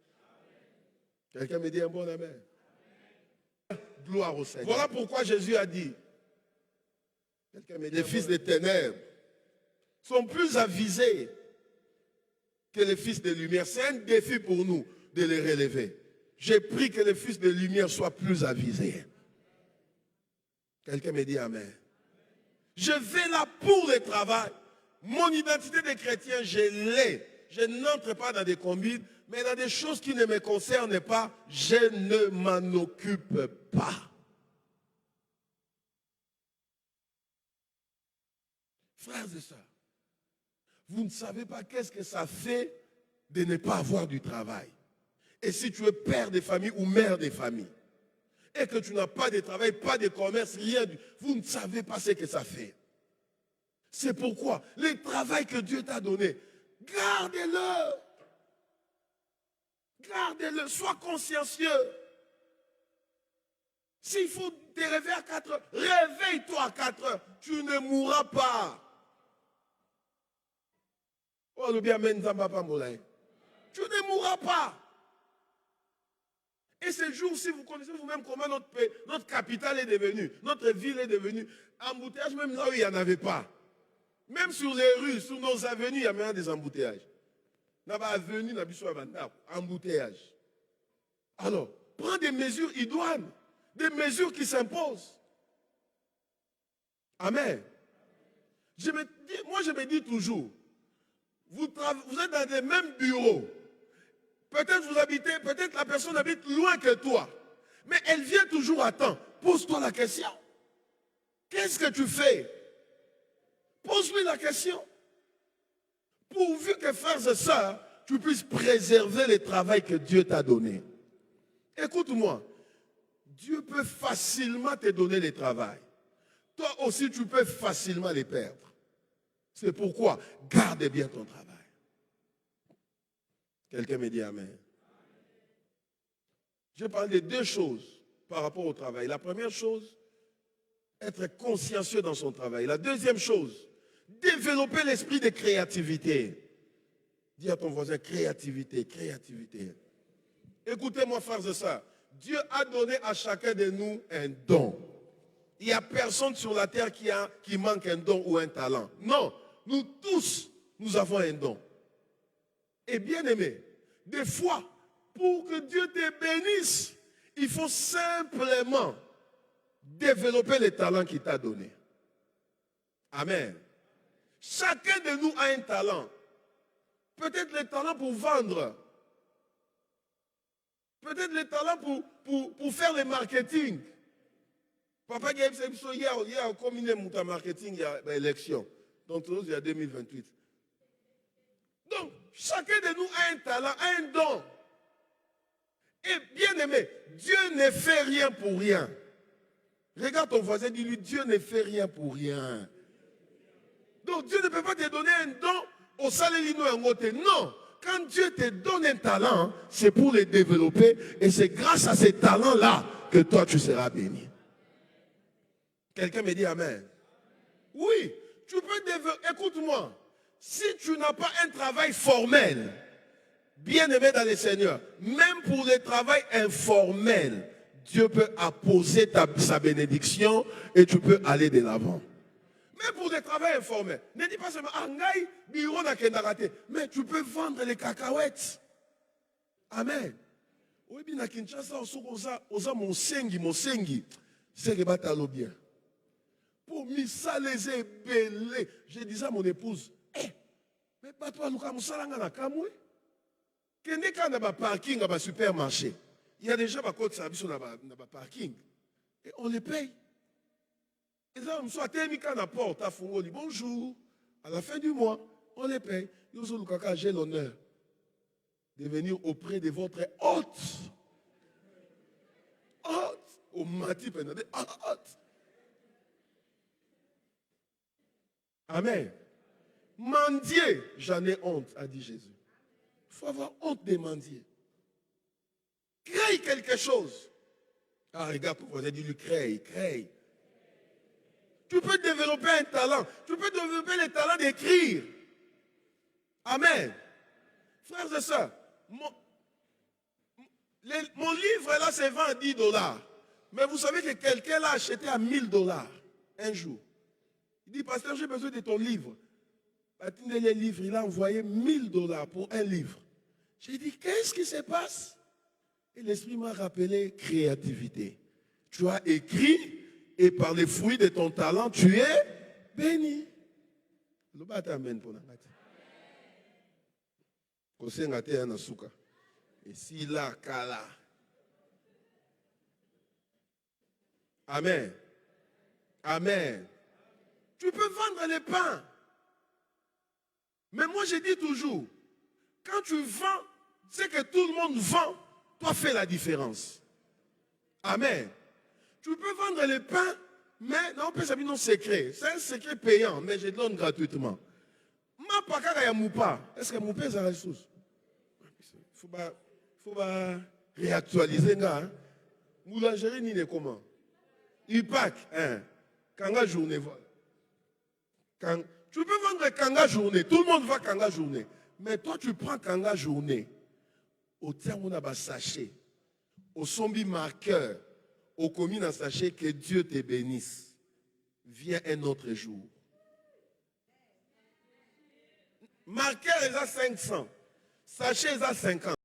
Quelqu'un me dit un bon amen. Gloire au Seigneur. Voilà pourquoi Jésus a dit, les fils des ténèbres sont plus avisés que les fils de lumière. C'est un défi pour nous de les relever. J'ai pris que les fils de lumière soient plus avisés. Quelqu'un me dit amen. Je vais là pour le travail. Mon identité de chrétien, je l'ai. Je n'entre pas dans des combines, mais dans des choses qui ne me concernent pas, je ne m'en occupe pas. Frères et sœurs, vous ne savez pas qu'est-ce que ça fait de ne pas avoir du travail. Et si tu es père de famille ou mère de famille, et que tu n'as pas de travail, pas de commerce, rien, vous ne savez pas ce que ça fait. C'est pourquoi le travail que Dieu t'a donné, gardez-le. Gardez-le. Sois consciencieux. S'il faut te réveiller à 4 heures, réveille-toi à 4 heures. Tu ne mourras pas. Oh, le bien, tu ne mourras pas. Et ce jour-ci, vous connaissez vous-même comment notre capitale est devenue, notre ville est devenue. Embouteillage, même là où il n'y en avait pas. Même sur les rues, sur nos avenues, il y a maintenant des embouteillages. Dans l'avenue, embouteillage. Alors, prends des mesures idoines, des mesures qui s'imposent. Amen. Moi, je me dis toujours, vous êtes dans les mêmes bureaux. Peut-être vous habitez, peut-être la personne habite loin que toi. Mais elle vient toujours à temps. Pose-toi la question. Qu'est-ce que tu fais? Pose-lui la question. Pourvu que, frères et sœurs, tu puisses préserver le travail que Dieu t'a donné. Écoute-moi. Dieu peut facilement te donner le travail. Toi aussi, tu peux facilement les perdre. C'est pourquoi, garde bien ton travail. Quelqu'un me dit amen. Je parle de deux choses par rapport au travail. La première chose, être consciencieux dans son travail. La deuxième chose, développer l'esprit de créativité. Dis à ton voisin, créativité, créativité. Écoutez-moi, frères et sœurs. Dieu a donné à chacun de nous un don. Il n'y a personne sur la terre qui manque un don ou un talent. Non, nous tous, nous avons un don. Et bien aimé, des fois, pour que Dieu te bénisse, il faut simplement développer les talents qu'il t'a donnés. Amen. Chacun de nous a un talent. Peut-être le talent pour vendre. Peut-être le talent pour faire le marketing. Papa, il y a comme un marketing, il y a l'élection. Donc, il y a 2028. Donc, chacun de nous a un talent, a un don. Et bien aimé, Dieu ne fait rien pour rien. Regarde ton voisin, dis-lui, Dieu ne fait rien pour rien. Donc, Dieu ne peut pas te donner un don au salélino et en côté. Non. Quand Dieu te donne un talent, c'est pour le développer. Et c'est grâce à ces talents-là que toi, tu seras béni. Quelqu'un me dit amen. Oui, tu peux développer. Écoute-moi. si tu n'as pas un travail formel, bien-aimé dans le Seigneur, même pour le travail informel, Dieu peut apposer sa bénédiction et tu peux aller de l'avant. Mais pour le travail informel, ne dis pas seulement, mais tu peux vendre les cacahuètes. Amen. Oui, bien à Kinshasa, osa monsengi, c'est que batalo bien. Pour missa les ébélés, je disais à mon épouse, mais pas toi, nous comme ça, on a kamoué. Quand on a un parking à un supermarché, il y a déjà un code service dans un parking. Et on les paye. Et ça, on soit tellement qu'à la porte, on dit bonjour. À la fin du mois, on les paye. J'ai l'honneur de venir auprès de votre hôte. Hôte. Au mati, hôte. Amen. Mendier, j'en ai honte, a dit Jésus. Il faut avoir honte de mendier. Crée quelque chose. Ah, regarde, vous avez dit, crée. Tu peux développer un talent. Tu peux développer le talent d'écrire. Amen. Frères et sœurs, mon livre là se vend à $10. Mais vous savez que quelqu'un l'a acheté à $1000 un jour. Il dit, pasteur, j'ai besoin de ton livre. Les livres, il a envoyé $1000 pour un livre. J'ai dit, qu'est-ce qui se passe? Et l'Esprit m'a rappelé créativité. Tu as écrit et par les fruits de ton talent, tu es béni. Et si là, kala. Amen. Amen. Tu peux vendre les pains. Mais moi, je dis toujours, quand tu vends, c'est que tout le monde vend, toi fais la différence. Amen. Tu peux vendre les pains, mais non, c'est un secret. C'est un secret payant, mais je donne gratuitement. Ma pakaka ya moupa. Est-ce que moupa est la ressource? Il faut réactualiser. Moulangerie ni les comment? UPAC, Kanga journée. Tu peux vendre Kanga journée. Tout le monde va Kanga journée. Mais toi, tu prends Kanga journée. Au terme, on a un sachet. Au sombi marqueur. Au commis dans sachet que Dieu te bénisse. Viens un autre jour. Marqueur est à 500. Sachet est à 50.